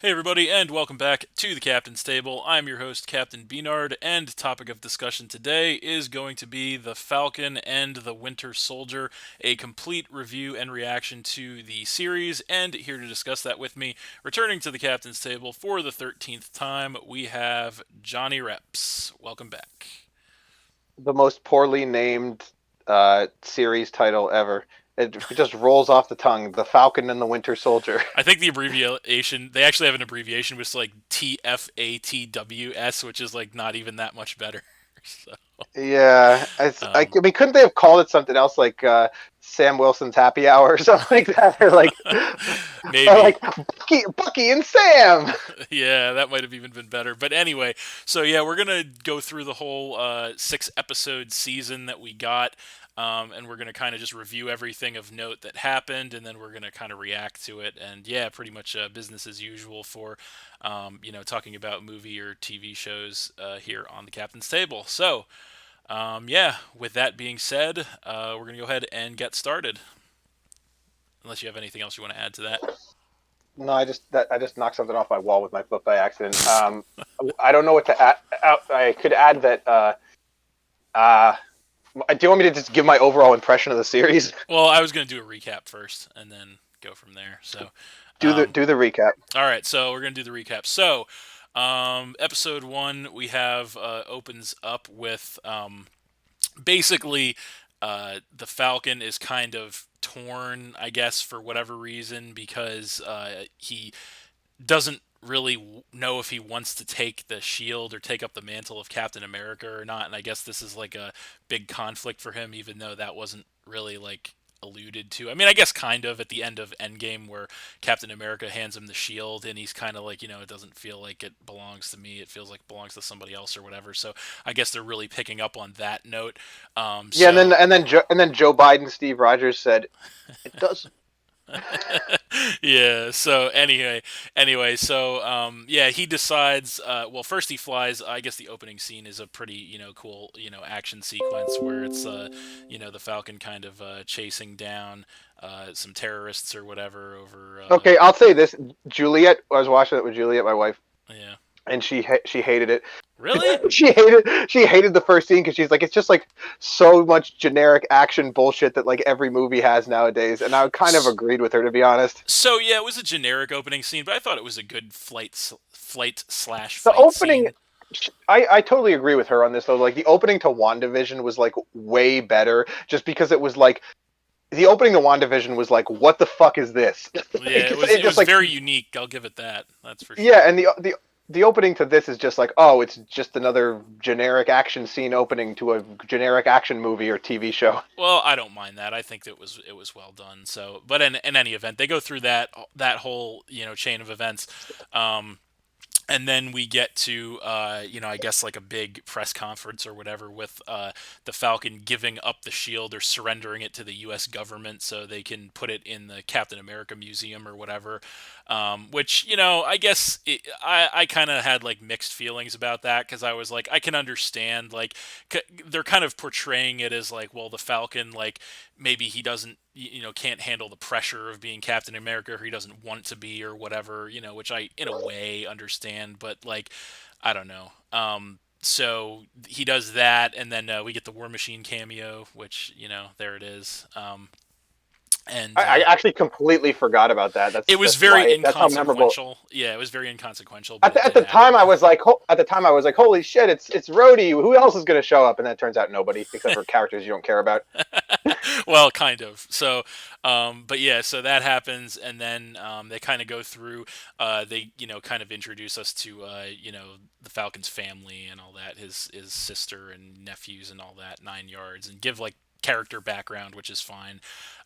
Hey everybody, and welcome back to the Captain's Table. I'm your host, Captain B-Nard, and topic of discussion today is going to be the Falcon and the Winter Soldier, a complete review and reaction to the series. And here to discuss that with me, returning to the Captain's Table for the 13th time, we have Jonny Reps. Welcome back. The most poorly named series title ever. It just rolls off the tongue. The Falcon and the Winter Soldier. I think the abbreviation, they actually have an abbreviation which is like TFATWS, which is like not even that much better. So, Yeah, um, I mean, couldn't they have called it something else like Sam Wilson's Happy Hour or something like that, or maybe. like Bucky and Sam? Yeah, that might have even been better. But anyway, so yeah, we're gonna go through the whole 6 episode season that we got, and we're gonna kind of just review everything of note that happened, and then we're gonna kind of react to it. And yeah, pretty much business as usual for, talking about movie or TV shows here on the Captain's Table. So yeah, with that being said, we're gonna go ahead and get started. Unless you have anything else you want to add to that. No, I just knocked something off my wall with my foot by accident. I don't know what to add. I could add that. Uh, do you want me to just give my overall impression of the series? Well, I was gonna do a recap first, and then go from there. So. Um, Do the recap. All right, so we're gonna do the recap. So, episode one we have opens up with basically the Falcon is kind of torn, I guess, for whatever reason, because he doesn't really know if he wants to take the shield or take up the mantle of Captain America or not. And I guess this is like a big conflict for him, even though that wasn't really like alluded to. I mean, I guess kind of at the end of Endgame where Captain America hands him the shield and he's kind of like, it doesn't feel like it belongs to me. It feels like it belongs to somebody else or whatever. So I guess they're really picking up on that note. Yeah, So and then Joe Biden, Steve Rogers said it doesn't. yeah. So anyway, so yeah, he decides. Well, first he flies. I guess the opening scene is a pretty cool action sequence where it's the Falcon kind of chasing down some terrorists or whatever over. Okay, I'll say this: Juliet. I was watching it with Juliet, my wife, Yeah. and she hated it. Really? She hated the first scene because she's like, it's just like so much generic action bullshit that like every movie has nowadays. And I kind of agreed with her, to be honest. So yeah, it was a generic opening scene, but I thought it was a good flight slash The fight opening, scene. I totally agree with her on this though. Like the opening to WandaVision was like way better, just because it was like the opening to WandaVision was like, what the fuck is this? Yeah, It it just was like, very unique. I'll give it that. That's for yeah, sure. and the opening to this is just like, oh, it's just another generic action scene opening to a generic action movie or TV show. Well, I don't mind that. I think that it was well done. So, but in any event, they go through that whole chain of events. Um, and then we get to I guess like a big press conference or whatever with the Falcon giving up the shield or surrendering it to the U.S. government so they can put it in the Captain America museum or whatever. Which I guess I kind of had like mixed feelings about that because I was like I can understand like they're kind of portraying it as like, well, the Falcon, like maybe he doesn't can't handle the pressure of being Captain America, or he doesn't want to be or whatever, which I in a way understand, but like I don't know. So he does that, and then we get the War Machine cameo, which there it is. And I actually completely forgot about that. it was That's very why that's how memorable. inconsequential. Yeah, it was very inconsequential, but it At did the happen. time, at the time I was like, holy shit, it's Rhodey. Who else is going to show up? And that turns out nobody, except for characters you don't care about. Well, kind of. So, but yeah, so that happens, and then they kind of go through. They kind of introduce us to the Falcon's family and all that, his sister and nephews and all that 9 yards, and give like character background, which is fine.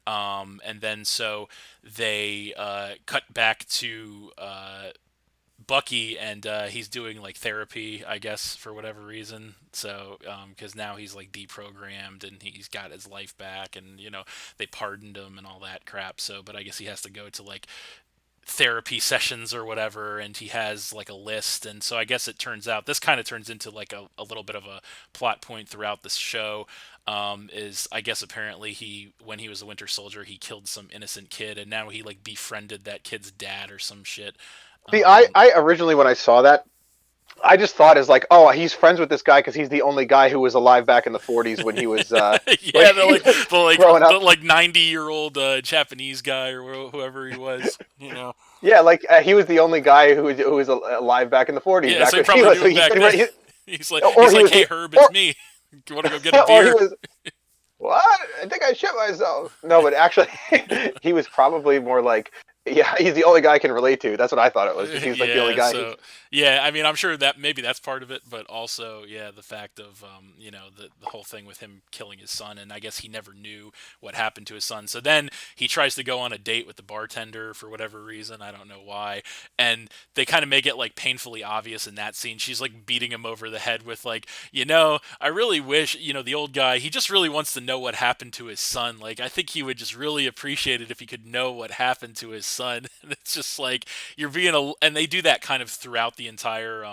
And then so they cut back to Bucky, and he's doing like therapy, I guess, for whatever reason. So, because now he's like deprogrammed and he's got his life back, and they pardoned him and all that crap. So, but I guess he has to go to like therapy sessions or whatever, and he has like a list. And so I guess it turns out this kind of turns into like a little bit of a plot point throughout this show. Is I guess apparently he, when he was a Winter Soldier, he killed some innocent kid, and now he like befriended that kid's dad or some shit. See, Um, I originally when I saw that, I just thought as like, oh, he's friends with this guy because he's the only guy who was alive back in the '40s when he was when yeah, he was growing the up. like 90-year-old Japanese guy or whoever he was, Yeah, like he was the only guy who was alive back in the '40s, Yeah, back so he when he probably was. knew So him he back said, then. or He's he like, was, hey Herb, it's or me. You want to go get a or he beer? was. What? I think I shit myself. No, but actually, he was probably more like, yeah, he's the only guy I can relate to. That's what I thought it was because he was like the only Yeah, guy who. so yeah, I mean, I'm sure that maybe that's part of it, but also, yeah, the fact of the whole thing with him killing his son, and I guess he never knew what happened to his son. So then he tries to go on a date with the bartender for whatever reason, I don't know why, and they kind of make it like painfully obvious in that scene. She's like beating him over the head with like, I really wish, the old guy, he just really wants to know what happened to his son. Like, I think he would just really appreciate it if he could know what happened to his son. And it's just like you're being and they do that kind of throughout the entire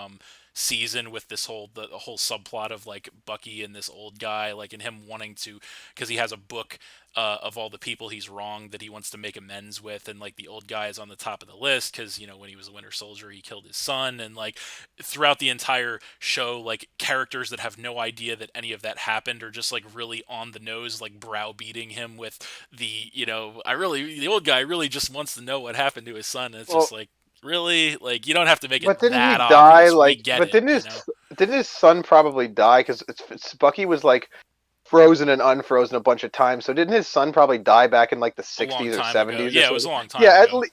season with this the whole subplot of like Bucky and this old guy, like, and him wanting to, because he has a book of all the people he's wronged that he wants to make amends with, and like the old guy is on the top of the list because when he was a Winter Soldier he killed his son, and like throughout the entire show, like characters that have no idea that any of that happened are just like really on the nose, like browbeating him with the old guy really just wants to know what happened to his son, and it's just Well, like, really, like, you don't have to make it but didn't he that die? obvious. We Like, get but it, didn't his son probably die? Because Bucky was like frozen and unfrozen a bunch of times. So didn't his son probably die back in like the a long '60s or time ago. '70s or Yeah, it was something? a long time Yeah, ago,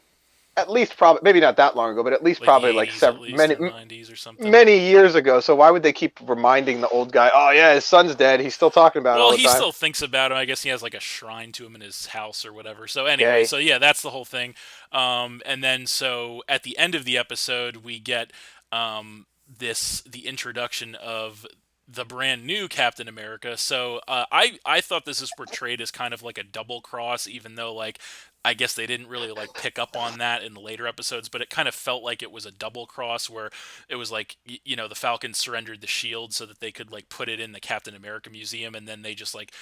at least probably maybe not that long ago, but at least like the probably like 80s at least, many or 90s or something. many years ago. So why would they keep reminding the old guy? Oh yeah, his son's dead. He's still talking about it Well, all the he time. still thinks about him. I guess he has like a shrine to him in his house or whatever. So anyway, Okay. so yeah, that's the whole thing. And then so at the end of the episode, we get the introduction of the brand new Captain America. So I thought this is portrayed as kind of like a double cross, even though like I guess they didn't really like pick up on that in the later episodes, but it kind of felt like it was a double cross where it was like the Falcons surrendered the shield so that they could like put it in the Captain America museum, and then they just like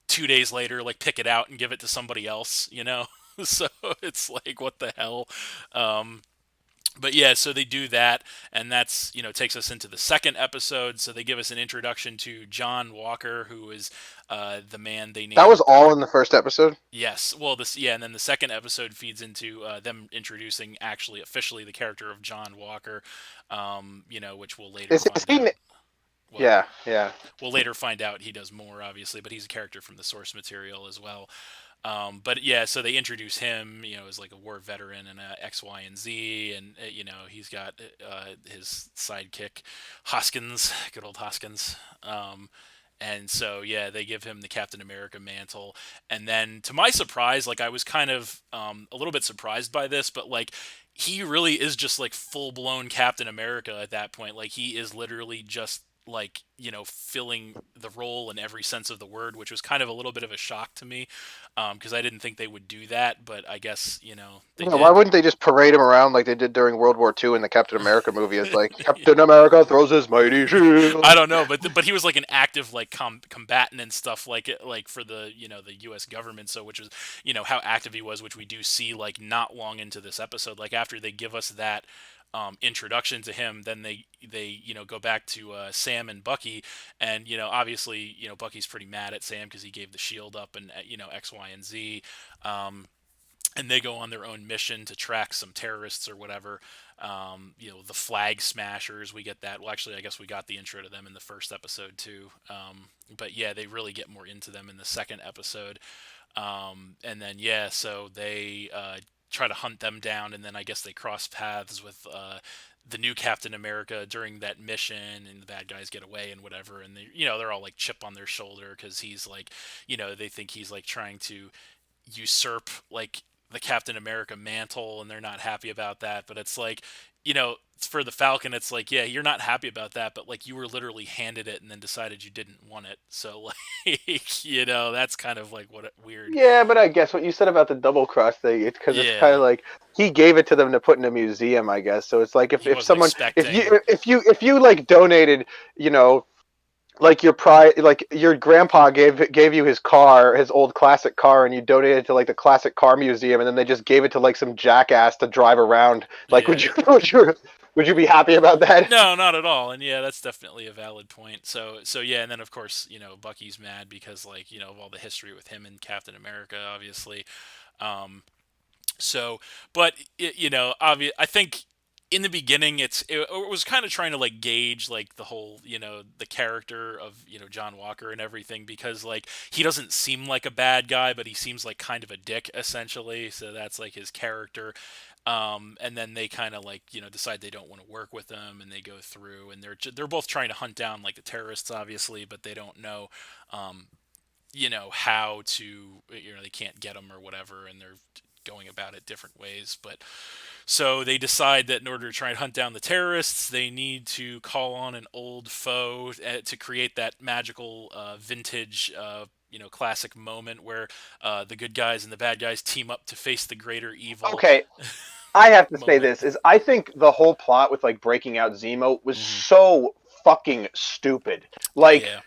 2 days later like pick it out and give it to somebody else. So it's like, what the hell. But yeah, so they do that, and that's takes us into the second episode. So they give us an introduction to John Walker, who is the man they That was named. all in the first episode. Yes, well, and then the second episode feeds into them introducing actually officially the character of John Walker, which we'll later Is find he? out. What? Yeah, yeah. We'll later find out he does more, obviously, but he's a character from the source material as well. But yeah, so they introduce him, as like a war veteran and a X, Y, and Z, and he's got his sidekick, Hoskins, good old Hoskins. And so yeah, they give him the Captain America mantle, and then to my surprise, like I was kind of a little bit surprised by this, but like he really is just like full blown Captain America at that point. Like he is literally just like filling the role in every sense of the word, which was kind of a little bit of a shock to me, because I didn't think they would do that, but I guess they Yeah, why did. wouldn't they just parade him around like they did during World War II in the Captain America movie? It's like Captain America throws his mighty I shield. don't know, but he was like an active like combatant and stuff, like for the the U.S. government. So which was how active he was, which we do see like not long into this episode. Like after they give us that introduction to him, then they go back to Sam and Bucky, and obviously Bucky's pretty mad at Sam because he gave the shield up, and X, Y, and Z. And they go on their own mission to track some terrorists or whatever. The Flag Smashers. We get that. Well, actually, I guess we got the intro to them in the first episode too. But yeah, they really get more into them in the second episode. And then yeah, so they try to hunt them down, and then I guess they cross paths with the new Captain America during that mission, and the bad guys get away and whatever, and they're all like chip on their shoulder because he's like, they think he's like trying to usurp like the Captain America mantle, and they're not happy about that. But it's like, for the Falcon, it's like, yeah, you're not happy about that, but like you were literally handed it and then decided you didn't want it. So like, that's kind of like weird. Yeah, but I guess what you said about the double cross thing, it's because it's kind Yeah, of like he gave it to them to put in a museum, I guess. So it's like he if wasn't someone expecting. if you like donated, you know, like your grandpa gave you his car, his old classic car, and you donated it to like the classic car museum, and then they just gave it to like some jackass to drive around. Like, Yeah. would you be happy about that? No, not at all. And yeah, that's definitely a valid point. So yeah, and then of course, Bucky's mad because like, of all the history with him and Captain America, obviously. Um, so, but I think in the beginning it was kind of trying to like gauge like the whole the character of John Walker and everything, because like he doesn't seem like a bad guy, but he seems like kind of a dick essentially. So that's like his character. And then they kind of like decide they don't want to work with them, and they go through and they're both trying to hunt down like the terrorists, obviously, but they don't know um, how to, they can't get them or whatever, and they're going about it different ways. But so they decide that in order to try and hunt down the terrorists, they need to call on an old foe to create that magical vintage classic moment where the good guys and the bad guys team up to face the greater evil. Okay, I have to say Moment. this is I think the whole plot with like breaking out Zemo was Hmm. so fucking stupid. Like, Yeah.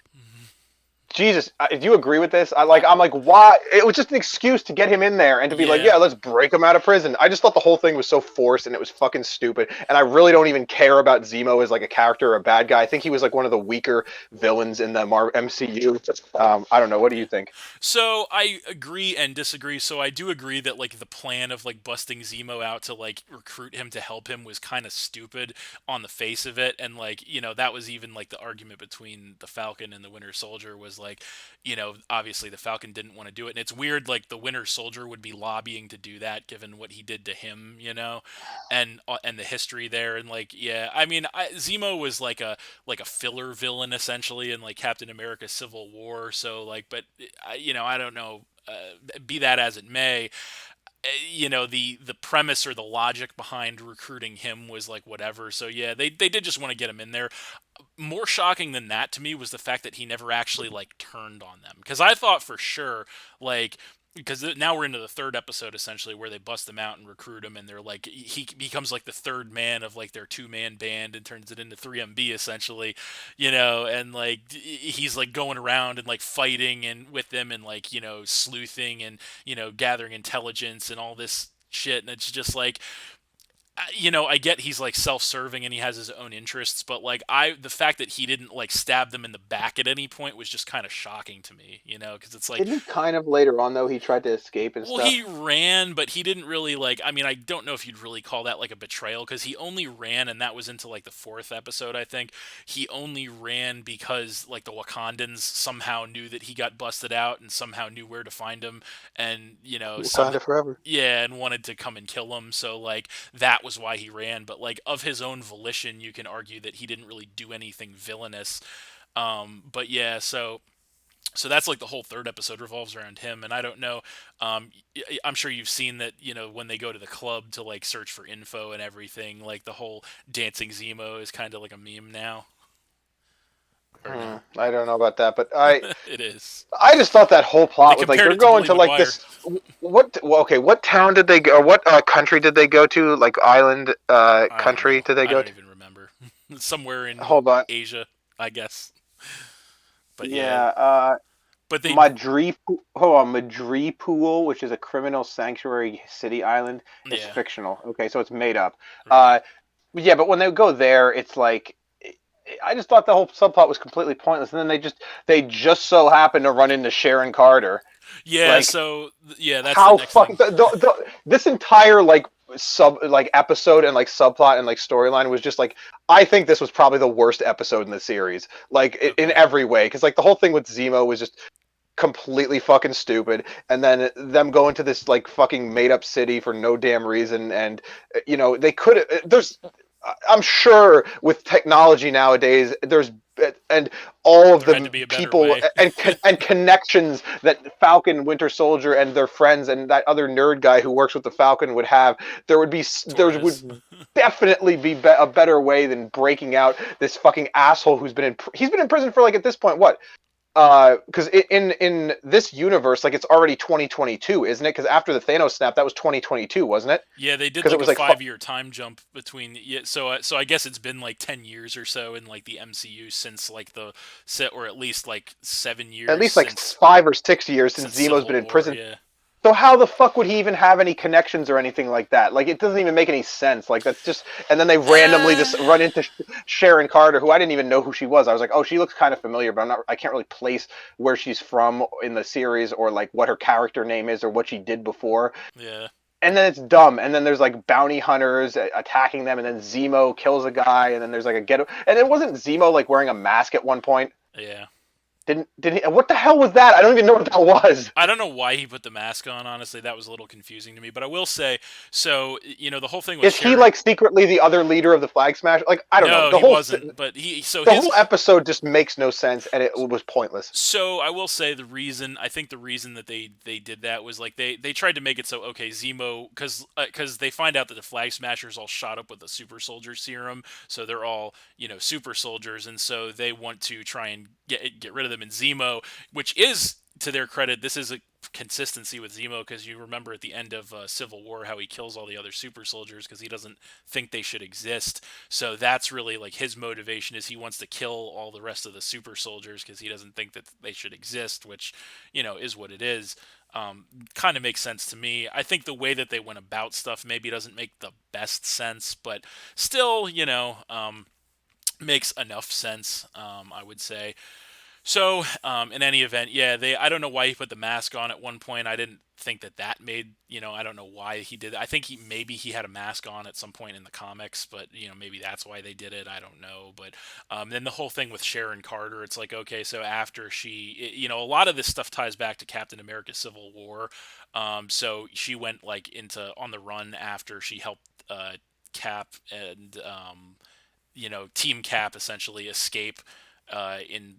Jesus, do you agree with this? I'm like, why? It was just an excuse to get him in there and to be like, Yeah. yeah, let's break him out of prison. I just thought the whole thing was so forced and it was fucking stupid. And I really don't even care about Zemo as like a character or a bad guy. I think he was like one of the weaker villains in the MCU. I don't know. What do you think? So I agree and disagree. So I do agree that like the plan of like busting Zemo out to like recruit him to help him was kind of stupid on the face of it, and like that was even like the argument between the Falcon and the Winter Soldier was like, obviously the Falcon didn't want to do it, and it's weird like the Winter Soldier would be lobbying to do that given what he did to him, and the history there, and like yeah, I mean Zemo was like a filler villain essentially in like Captain America Civil War. So like, but I don't know. Be that as it may, the premise or the logic behind recruiting him was like whatever. So yeah, they did just want to get him in there. More shocking than that to me was the fact that he never actually like turned on them, because I thought for sure like, because now we're into the third episode essentially where they bust them out and recruit him, and they're like he becomes like the third man of like their two-man band and turns it into 3MB essentially, and like he's like going around and like fighting and with them and like sleuthing and gathering intelligence and all this shit, and it's just like I get he's like self-serving and he has his own interests, but like the fact that he didn't like stab them in the back at any point was just kind of shocking to me, because it's like, Didn't he kind of later on though? He tried to escape and well, he stuff. ran, but he didn't really like. I mean, I don't know if you'd really call that like a betrayal, because he only ran, and that was into like the fourth episode, I think. He only ran because like the Wakandans somehow knew that he got busted out and somehow knew where to find him, and Wakanda forever. yeah, and wanted to come and kill him. So like that was why he ran. But like of his own volition, you can argue that he didn't really do anything villainous. But yeah, so that's like the whole third episode revolves around him, and I don't know. I'm sure you've seen that. When they go to the club to like search for info and everything, like the whole dancing Zemo is kind of like a meme now, or no? I don't know about that, but I It is. I just thought that whole They plot was like compared they're it to going to Bully like McGuire. this. Okay, what town did they go? Or what country did they go to? Like island I don't country know. did they I go don't to? even remember. Somewhere in Hold on. Asia, I guess. But yeah, Yeah, but they Madripool, which is a criminal sanctuary city island, is yeah, fictional. Okay, so it's made up. right. Yeah, but when they go there, it's like I just thought the whole subplot was completely pointless, and then they just so happen to run into Sharon Carter. Yeah, Like, so yeah, that's the how next fucking thing. this entire like episode and like subplot and like storyline was just like I think this was probably the worst episode in the series, like in Okay. every way, because like the whole thing with Zemo was just completely fucking stupid, and then them going to this like fucking made up city for no damn reason, and they could there's I'm sure with technology nowadays there's and all of There had to the be a better people way. and connections that Falcon, Winter Soldier, and their friends and that other nerd guy who works with the Falcon would have, there Torres. would definitely be a better way than breaking out this fucking asshole he's been in prison for like at this point what because in this universe, like it's already 2022, isn't it? Because after the Thanos snap, that was 2022, wasn't it? Yeah, they did Because it like a was like 5 year time jump between. Yeah, so I guess it's been like 10 years or so in like the MCU since like the set, or at least like seven at years least like since 5 or 6 years since Zemo's been Civil in War. prison. Yeah, So how the fuck would he even have any connections or anything like that? Like it doesn't even make any sense. Like that's just, and then they randomly uh, just run into Sharon Carter, who I didn't even know who she was. I was like, oh, she looks kind of familiar, but I can't really place where she's from in the series or like what her character name is or what she did before. yeah, And then it's dumb. And then there's like bounty hunters attacking them, and then Zemo kills a guy, and then there's like a ghetto. And it wasn't Zemo like wearing a mask at one point. yeah. Didn't he? What the hell was that? I don't even know what that was. I don't know why he put the mask on. Honestly, that was a little confusing to me. But I will say, so the whole thing with Is he Sharon. like secretly the other leader of the Flag Smash? Like I don't know. No, he wasn't. But The whole episode just makes no sense, and it was pointless. So I will say I think the reason that they did that was like they tried to make it so okay Zemo because they find out that the Flag Smashers all shot up with the super soldier serum, so they're all super soldiers, and so they want to try and get rid of them. And Zemo, which is to their credit, this is a consistency with Zemo because you remember at the end of Civil War how he kills all the other super soldiers because he doesn't think they should exist. So that's really like his motivation is he wants to kill all the rest of the super soldiers because he doesn't think that they should exist, which is what it is. Kind of makes sense to me. I think the way that they went about stuff maybe doesn't make the best sense, but still, makes enough sense. I would say. So, in any event, yeah, I don't know why he put the mask on at one point. I didn't think that made, I don't know why he did it. I think maybe he had a mask on at some point in the comics, but, maybe that's why they did it. I don't know. But then the whole thing with Sharon Carter, it's like, okay, so after a lot of this stuff ties back to Captain America Civil War. So she went like into on the run after she helped Cap and, Team Cap essentially escape in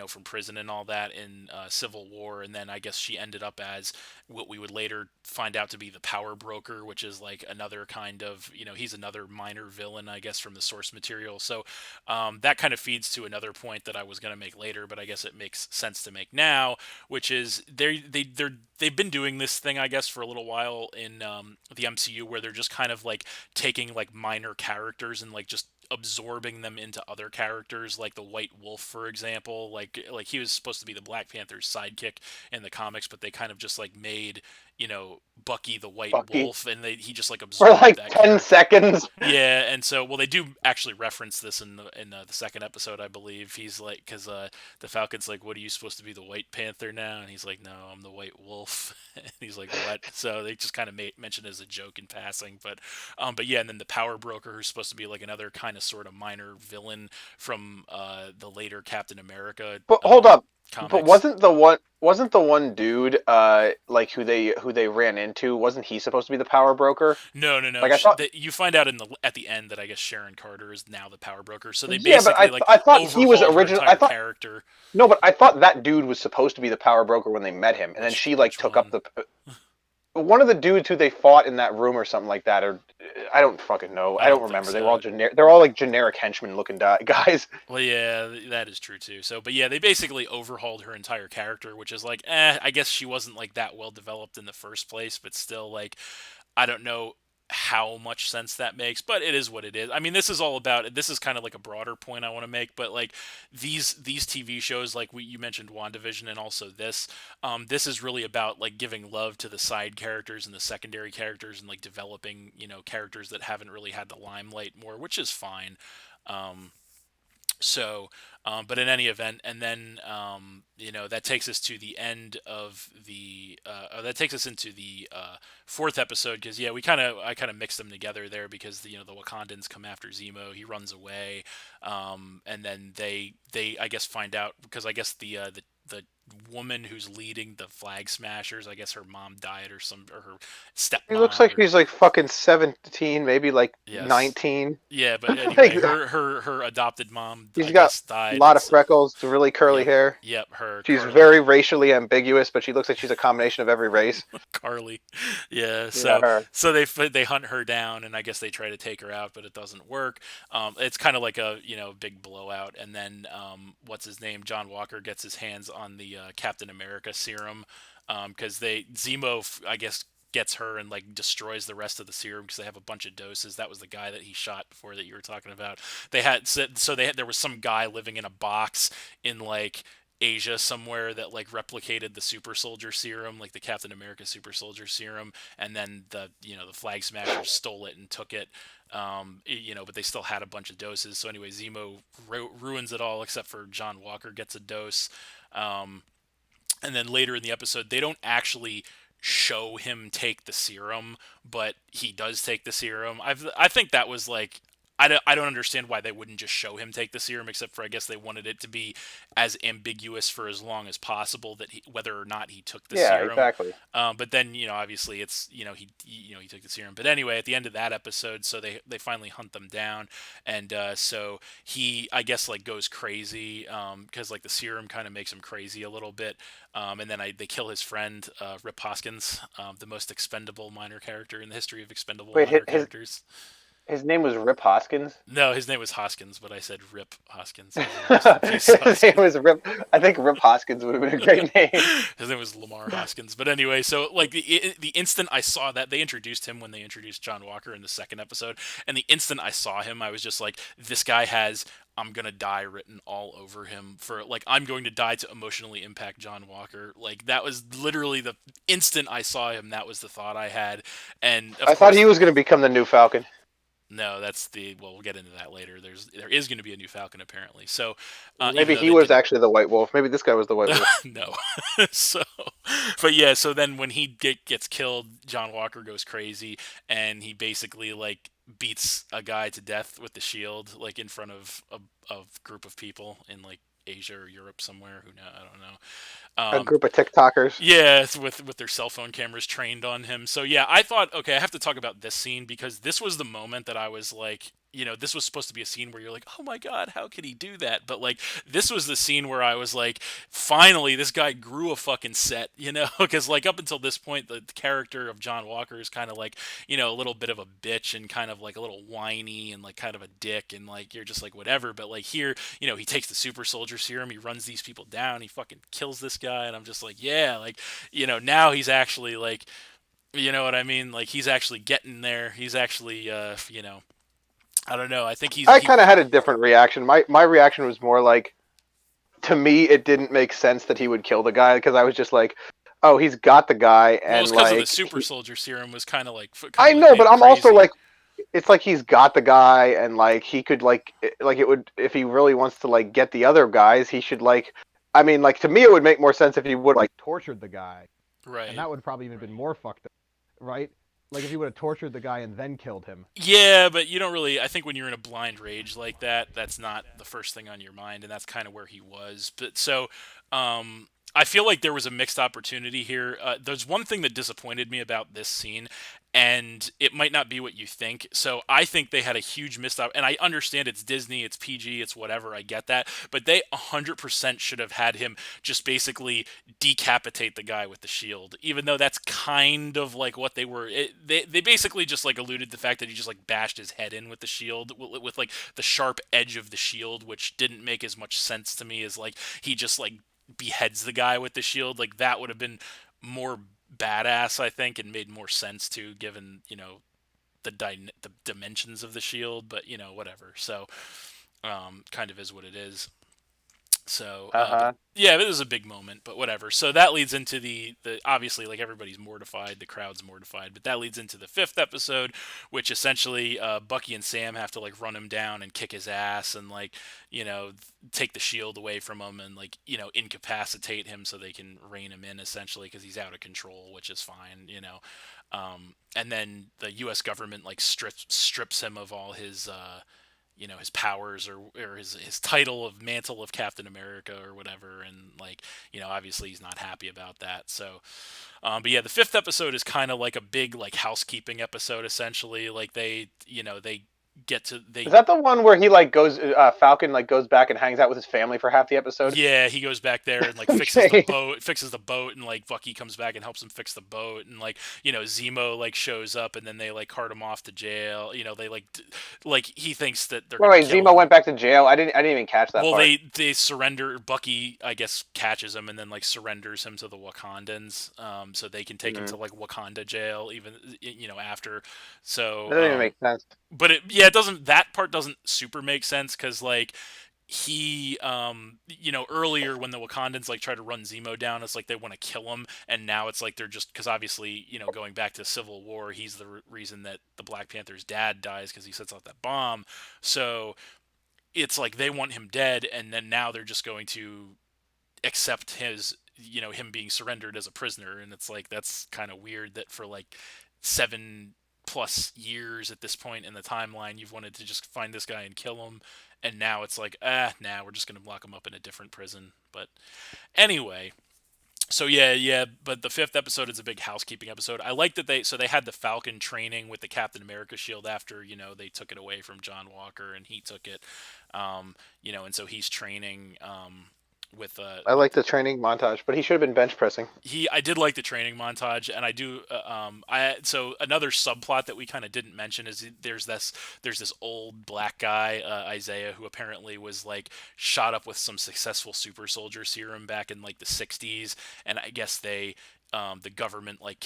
from prison and all that in Civil War, and then I guess she ended up as what we would later find out to be the Power Broker, which is like another kind of he's another minor villain I guess from the source material. So that kind of feeds to another point that I was going to make later, but I guess it makes sense to make now, which is they've been doing this thing I guess for a little while in the MCU where they're just kind of like taking like minor characters and like just absorbing them into other characters like the White Wolf for example, like he was supposed to be the Black Panther's sidekick in the comics, but they kind of just like made Bucky the White Bucky Wolf, and he just like for absorbed like that character. ten seconds. Yeah, and so well they do actually reference this in the second episode I believe. He's like because the Falcon's like, what are you supposed to be, the White Panther now? And he's like, no, I'm the White Wolf. And he's like, what? So they just kind of mention it as a joke in passing, but yeah, and then the Power Broker who's supposed to be like another kind of sort of minor villain from the later Captain America But hold up. But comics. wasn't the one dude like who they ran into, wasn't he supposed to be the power broker? No, no, no. Like I thought. You find out at the end that I guess Sharon Carter is now the Power Broker. So they Yeah, but basically like I thought he was overhauled her original. I entire thought character. no, but I thought that dude was supposed to be the power broker when they met him, and then she like Which took up one? the one of the dudes who they fought in that room or something like that. Or I don't fucking know. I I don't don't think remember. They were all so. generic. They're all like generic henchmen looking guys. Well, yeah, that is true too. So, but yeah, they basically overhauled her entire character, which is like, I guess she wasn't like that well developed in the first place, but still, like, I don't know how much sense that makes, but it is what it is. I mean, this is kind of like a broader point I want to make, but like these TV shows, like you mentioned WandaVision and also this is really about like giving love to the side characters and the secondary characters and like developing, characters that haven't really had the limelight more, which is fine. Um, so, but in any event, and then that takes us to the end of that takes us into the fourth episode because yeah, I kind of mixed them together there because the Wakandans come after Zemo, he runs away, and then they I guess find out because I guess the woman who's leading the Flag Smashers. I guess her mom died or her He looks stepmom like or he's like fucking 17, maybe like yes. 19. Yeah, but Like anyway, her adopted mom, he's I got guess, a died, lot and of so, freckles, really curly yep, hair. yep, her She's very Carly, racially ambiguous, but she looks like she's a combination of every race. Carly, yeah. Yeah, her. So they hunt her down, and I guess they try to take her out, but it doesn't work. It's kind of like a big blowout, and then what's his name? John Walker gets his hands on the Captain America serum, because they Zemo, I guess, gets her and like destroys the rest of the serum because they have a bunch of doses. That was the guy that he shot before that you were talking about. They had so they had there was some guy living in a box in like Asia somewhere that like replicated the super soldier serum, like the Captain America super soldier serum, and then the Flag Smashers stole it and took it. But they still had a bunch of doses. So anyway, Zemo ruins it all except for John Walker gets a dose. Um, and then later in the episode, they don't actually show him take the serum, but he does take the serum. I think that was like I don't understand why they wouldn't just show him take the serum, except for I guess they wanted it to be as ambiguous for as long as possible that whether or not he took the Yeah, serum. exactly. But then obviously it's he took the serum. But anyway, at the end of that episode, so they finally hunt them down, and so he I guess like goes crazy because like the serum kind of makes him crazy a little bit. And then they kill his friend, Rip Hoskins, the most expendable minor character in the history of expendable Wait, minor his characters. his name was Rip Hoskins. No, his name was Hoskins, but I said Rip Hoskins, as in rest in peace His name Hoskins. was Rip. I think Rip Hoskins would have been a great name. His name was Lamar Hoskins. But anyway, so like the instant I saw that they introduced him when they introduced John Walker in the second episode, and the instant I saw him, I was just like, this guy has "I'm gonna die" written all over him. For like, I'm going to die to emotionally impact John Walker. Like that was literally the instant I saw him. That was the thought I had, and of I thought course he was going to become the new Falcon. no, that's the well. We'll get into that later. There is going to be a new Falcon apparently. So, even Maybe though he they was didn't, actually the White Wolf. Maybe this guy was the White Wolf. no. So, but yeah. So then when he gets killed, John Walker goes crazy, and he basically like beats a guy to death with the shield, like in front of a group of people in like Asia or Europe somewhere. Who know? I don't know. A group of TikTokers. Yeah, it's with their cell phone cameras trained on him. So yeah, I thought, okay, I have to talk about this scene because this was the moment that I was like, this was supposed to be a scene where you're like, oh my god, how could he do that? But like, this was the scene where I was like, finally, this guy grew a fucking set, because like up until this point, the character of John Walker is kind of like, a little bit of a bitch and kind of like a little whiny and like kind of a dick and like you're just like whatever. But like here, he takes the super soldier serum, he runs these people down, he fucking kills this guy, and I'm just like, yeah, like, now he's actually like, you know what I mean? Like he's actually getting there. He's actually, I don't know. I think I he kind of had a different reaction. My reaction was more like, to me, it didn't make sense that he would kill the guy because I was just like, oh, he's got the guy, well, it's and because of the like, super soldier serum was kind I of like know, made but him I'm also crazy. like, it's like he's got the guy, and like he could like it would if he really wants to like get the other guys, he should like. I mean, like to me, it would make more sense if he would like tortured the guy, and Right. that would probably even been more fucked up, right? Like if he would have tortured the guy and then killed him. Yeah, but you don't really. I think when you're in a blind rage like that, that's not the first thing on your mind, and that's kind of where he was. But so, I feel like there was a mixed opportunity here. There's one thing that disappointed me about this scene, and it might not be what you think. So I think they had a huge missed and I understand it's Disney, it's PG, it's whatever. I get that, but they 100% should have had him just basically decapitate the guy with the shield, even though that's kind of like what they were. They basically just like alluded to the fact that he just like bashed his head in with the shield with like the sharp edge of the shield, which didn't make as much sense to me as like he just like beheads the guy with the shield. Like that would have been more badass, I think, and made more sense too, given the dimensions of the shield. But whatever. So kind of is what it is. So, Uh but huh. yeah, it was a big moment, but whatever. So that leads into the obviously like everybody's mortified, the crowd's mortified, but that leads into the fifth episode, which essentially Bucky and Sam have to like run him down and kick his ass and like you know take the shield away from him and like incapacitate him so they can rein him in essentially because he's out of control, which is fine. And then the U.S. government like strips him of all his his powers or his title of Mantle of Captain America or whatever, and like obviously he's not happy about that. So, but yeah, the fifth episode is kind of like a big like housekeeping episode essentially. Like they get to Is they that the one where he like goes Falcon like goes back and hangs out with his family for half the episode? Yeah, he goes back there and like Okay. fixes the boat, and like Bucky comes back and helps him fix the boat, and like Zemo like shows up, and then they like cart him off to jail. They like like he thinks that they're Wait, gonna wait, kill Zemo him. went back to jail. I didn't even catch that Well, part. they surrender. Bucky, I guess, catches him and then like surrenders him to the Wakandans, so they can take him Mm. to like Wakanda jail, even after. So, That doesn't even make sense. but it doesn't. That part doesn't super make sense because like he earlier when the Wakandans like try to run Zemo down, it's like they want to kill him, and now it's like they're just because obviously going back to Civil War, he's the reason that the Black Panther's dad dies because he sets off that bomb. So it's like they want him dead, and then now they're just going to accept his him being surrendered as a prisoner, and it's like that's kind of weird that for like 7+ years at this point in the timeline you've wanted to just find this guy and kill him, and now it's like we're just gonna lock him up in a different prison. But anyway, so yeah, but the fifth episode is a big housekeeping episode. I like that they had the Falcon training with the Captain America shield after they took it away from John Walker and he took it, and so he's training with I like the training montage, but he should have been bench pressing. I did like the training montage, and I do I so another subplot that we kind of didn't mention is there's this old black guy, Isaiah, who apparently was like shot up with some successful super soldier serum back in like the 60s, and I guess the government like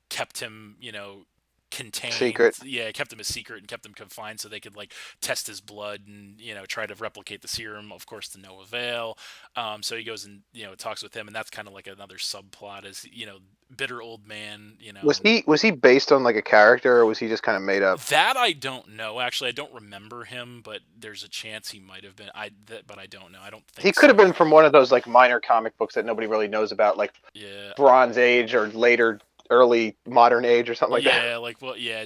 kept him contained. Secret. Yeah, kept him a secret and kept him confined so they could like test his blood and try to replicate the serum, of course, to no avail. So he goes and talks with him, and that's kind of like another subplot is bitter old man. Was he based on like a character, or was he just kind of made up? That I don't know. Actually, I don't remember him, but there's a chance he might have been. But I don't know. I don't He think could so. have been from one of those like minor comic books that nobody really knows about, like Yeah. Bronze Age or later, early modern age or something like that. Yeah, like well, yeah.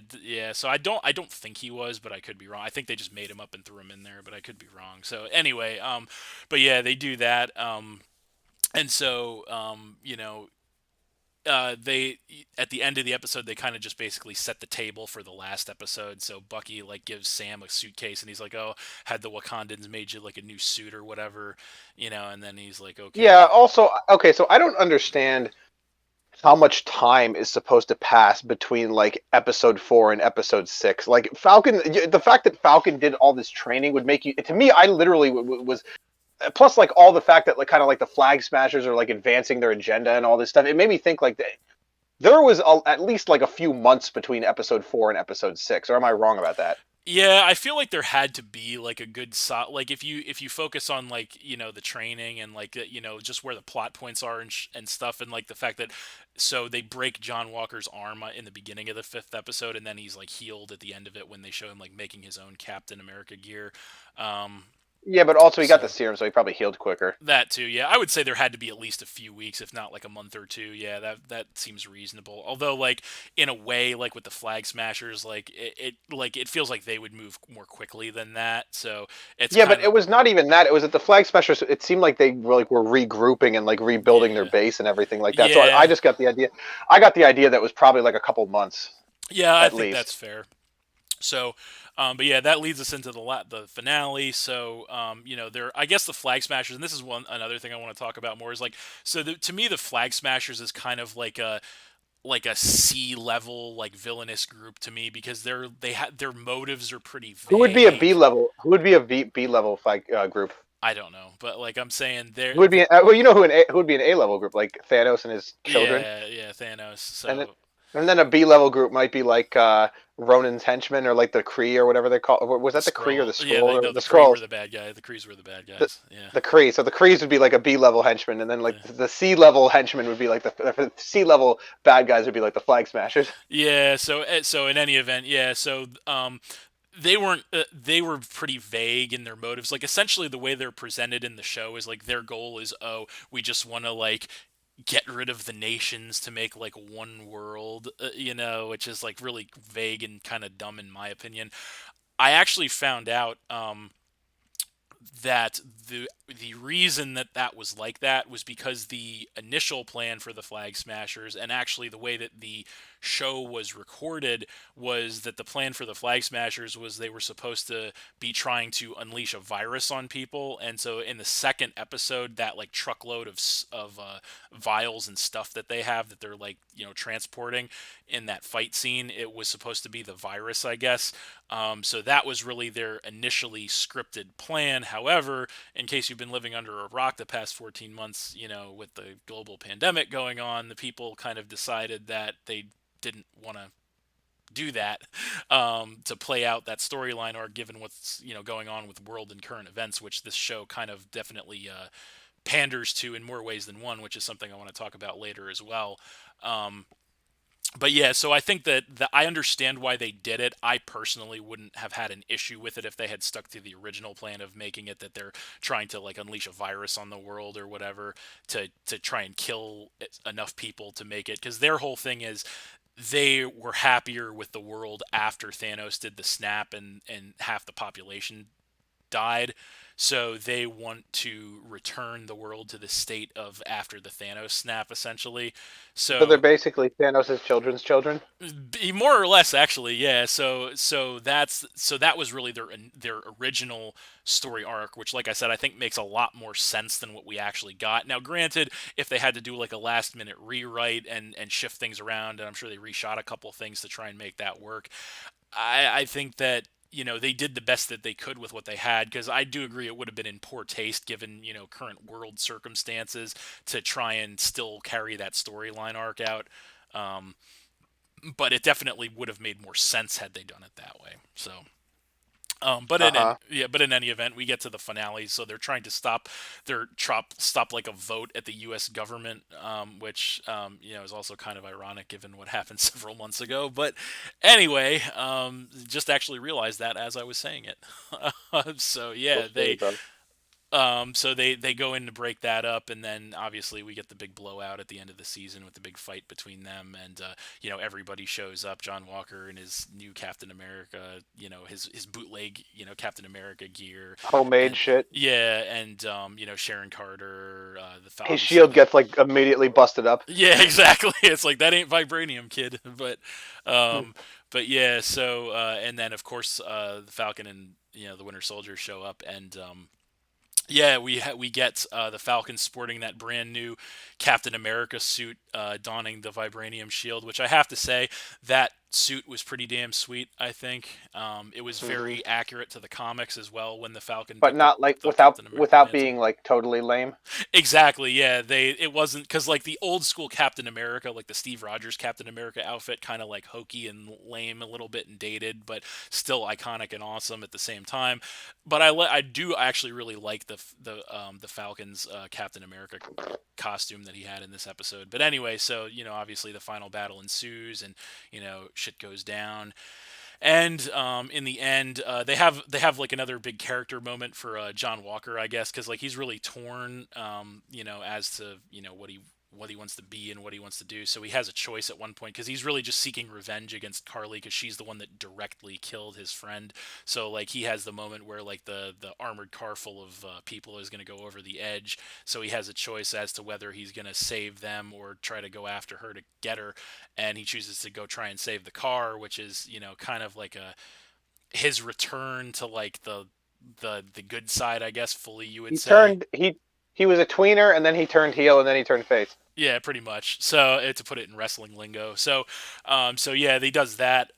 So I don't think he was, but I could be wrong. I think they just made him up and threw him in there, but I could be wrong. So anyway, but yeah, they do that, and so they at the end of the episode they kind of just basically set the table for the last episode. So Bucky like gives Sam a suitcase, and he's like, "Oh, had the Wakandans made you like a new suit or whatever," and then he's like, Yeah. "Okay." Also, okay, so I don't understand how much time is supposed to pass between like episode 4 and episode 6. Like Falcon, the fact that Falcon did all this training would make you. To me, I literally was plus like all the fact that like kind of like the flag smashers are like advancing their agenda and all this stuff. It made me think like there was at least like a few months between episode 4 and episode 6. Or am I wrong about that? Yeah, I feel like there had to be like a good like if you focus on like the training and like just where the plot points are and stuff, and like the fact that so they break John Walker's arm in the beginning of the fifth episode, and then he's like healed at the end of it when they show him like making his own Captain America gear. Um, Yeah, but also he got the so serum, so he probably healed quicker. that too, yeah. I would say there had to be at least a few weeks, if not like a month or two. Yeah, that seems reasonable. Although, like in a way, like with the Flag Smashers, like it feels like they would move more quickly than that. So it's Yeah, kind but of it was not even that. It was that the flag smashers. It seemed like they were regrouping and like rebuilding their yeah, base and everything like that. So I yeah, just got the idea. I got the idea that was probably like a couple months yeah. I at think that's least. fair. So, but yeah, that leads us into the finale. So, there. I guess the Flag Smashers, and this is another thing I want to talk about more is like so. To me, the Flag Smashers is kind of like a C level like villainous group to me because their motives are pretty Who would be a B vague. level? Who would be a B level flag group? I don't know, but like I'm saying, Who would be well? You know who would be an A level group, like Thanos and his children, yeah, Thanos. and then So and then a B level group might be like Ronin's henchmen or like the Kree or whatever they call. Was that the Kree or the Scroll, yeah, Scroll or no, the the Kree were Scrolls? the bad guys. The Krees were the bad The, guys. Yeah, the Kree. So the Krees would be like a B level henchman, and then like yeah. the C level henchmen would be like the C level bad guys would be like the Flag Smashers. Yeah, so in any event, yeah, so they were pretty vague in their motives. Like essentially the way they're presented in the show is like their goal is we just want to like get rid of the nations to make like one world, which is like really vague and kind of dumb in my opinion. I actually found out that the reason that that was like that was because the initial plan for the Flag Smashers, and actually the way that the show was recorded, was that the plan for the Flag Smashers was they were supposed to be trying to unleash a virus on people. And so in the second episode, that like truckload of vials and stuff that they have that they're like, transporting in that fight scene, it was supposed to be the virus, I guess. So that was really their initially scripted plan. However, in case you've been living under a rock the past 14 months, with the global pandemic going on, the people kind of decided that they didn't want to do that, to play out that storyline arc, given what's going on with world and current events, which this show kind of definitely panders to in more ways than one, which is something I want to talk about later as well. Um, but yeah, so I think that I understand why they did it. I personally wouldn't have had an issue with it if they had stuck to the original plan of making it that they're trying to like unleash a virus on the world or whatever, to try and kill enough people to make it, because their whole thing is they were happier with the world after Thanos did the snap, and half the population died. So they want to return the world to the state of after the Thanos snap, essentially. So they're So basically Thanos' children's children. more or less, actually, yeah. So that was really their original story arc, which, like I said, I think makes a lot more sense than what we actually got. Now, granted, if they had to do like a last minute rewrite and shift things around, and I'm sure they reshot a couple things to try and make that work, I think that they did the best that they could with what they had, because I do agree it would have been in poor taste given current world circumstances to try and still carry that storyline arc out. Um, but it definitely would have made more sense had they done it that way. So, Uh huh. but in any event, we get to the finale. So they're trying to stop like a vote at the U.S. government, which is also kind of ironic given what happened several months ago. But anyway, just actually realized that as I was saying it. So Go yeah, figure, brother. so they go in to break that up, and then obviously we get the big blowout at the end of the season with the big fight between them, and everybody shows up. John Walker in his new Captain America, his bootleg, Captain America gear, Homemade and shit. yeah, and Sharon Carter, the His Falcon. shield gets like immediately busted up. Yeah, exactly. It's like that ain't vibranium, kid. But Hmm. um, but yeah. So and then of course the Falcon and the Winter Soldier show up, and yeah, we get the Falcon sporting that brand new Captain America suit, donning the vibranium shield, which I have to say that suit was pretty damn sweet. I think it was Hmm. very accurate to the comics as well when the Falcon But picked up not like the Captain America without mantle. being like totally lame. Exactly. Yeah. It wasn't because like the old school Captain America, like the Steve Rogers Captain America outfit, kind of like hokey and lame a little bit and dated, but still iconic and awesome at the same time. But I do actually really like the Falcon's Captain America costume that he had in this episode. But anyway, so obviously the final battle ensues, and shit goes down. And in the end, they have like another big character moment for John Walker, I guess, because like he's really torn, as to what he wants to be and what he wants to do. So he has a choice at one point because he's really just seeking revenge against Carly because she's the one that directly killed his friend. So like he has the moment where like the armored car full of people is going to go over the edge. So he has a choice as to whether he's going to save them or try to go after her to get her, and he chooses to go try and save the car, which is kind of like a his return to like the good side, I guess, fully, you would He say. turned he was a tweener and then he turned heel and then he turned face. Yeah, pretty much. So to put it in wrestling lingo. So yeah, he does that.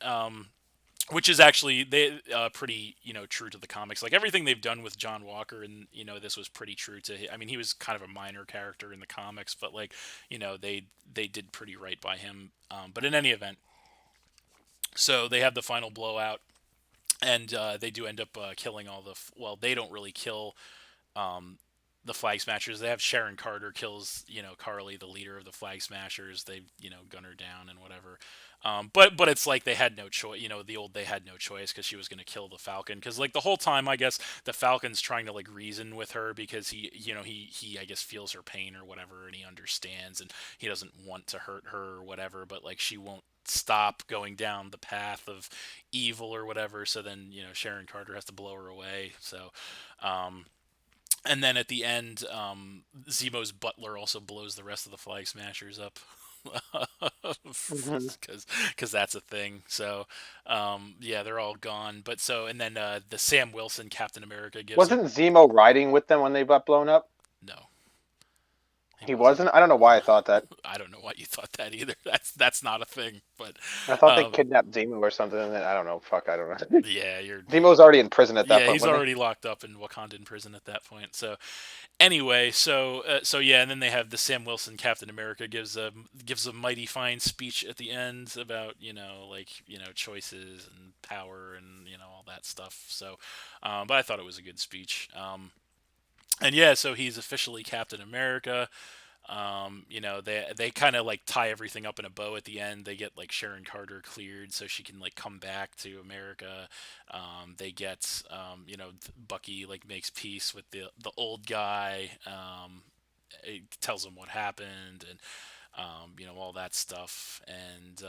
Which is actually they pretty true to the comics. Like everything they've done with John Walker, and this was pretty true to. I mean, he was kind of a minor character in the comics, but like they did pretty right by him. But in any event, so they have the final blowout, and they do end up killing all the. Well, they don't really kill um, the Flag Smashers. They have Sharon Carter kills Carly, the leader of the Flag Smashers. They gun her down and whatever. But it's like they had no choice. They had no choice because she was going to kill the Falcon. Because like the whole time, I guess the Falcon's trying to like reason with her because he I guess feels her pain or whatever, and he understands, and he doesn't want to hurt her or whatever. But like she won't stop going down the path of evil or whatever. So then Sharon Carter has to blow her away. So um, and then at the end, Zemo's butler also blows the rest of the Flag Smashers up. Mhm. Because that's a thing. So, yeah, they're all gone. But so, and then the Sam Wilson Captain America gives a Wasn't Zemo riding with them when they got blown up? no. He He wasn't. wasn't. I don't know why No, I thought that. I don't know why you thought that either. That's not a thing. But I thought they um, kidnapped Zemo or something. And then, I don't know. Fuck, I don't know. yeah, you're Zemo was already in prison at that yeah, point, he's wasn't he? already locked up in Wakandan prison at that point. So anyway, so yeah, and then they have the Sam Wilson Captain America gives a mighty fine speech at the end about choices and power and all that stuff. So, but I thought it was a good speech. And yeah, so he's officially Captain America. They kind of like tie everything up in a bow at the end. They get like Sharon Carter cleared so she can like come back to America. They get Bucky like makes peace with the old guy. It tells him what happened and all that stuff. And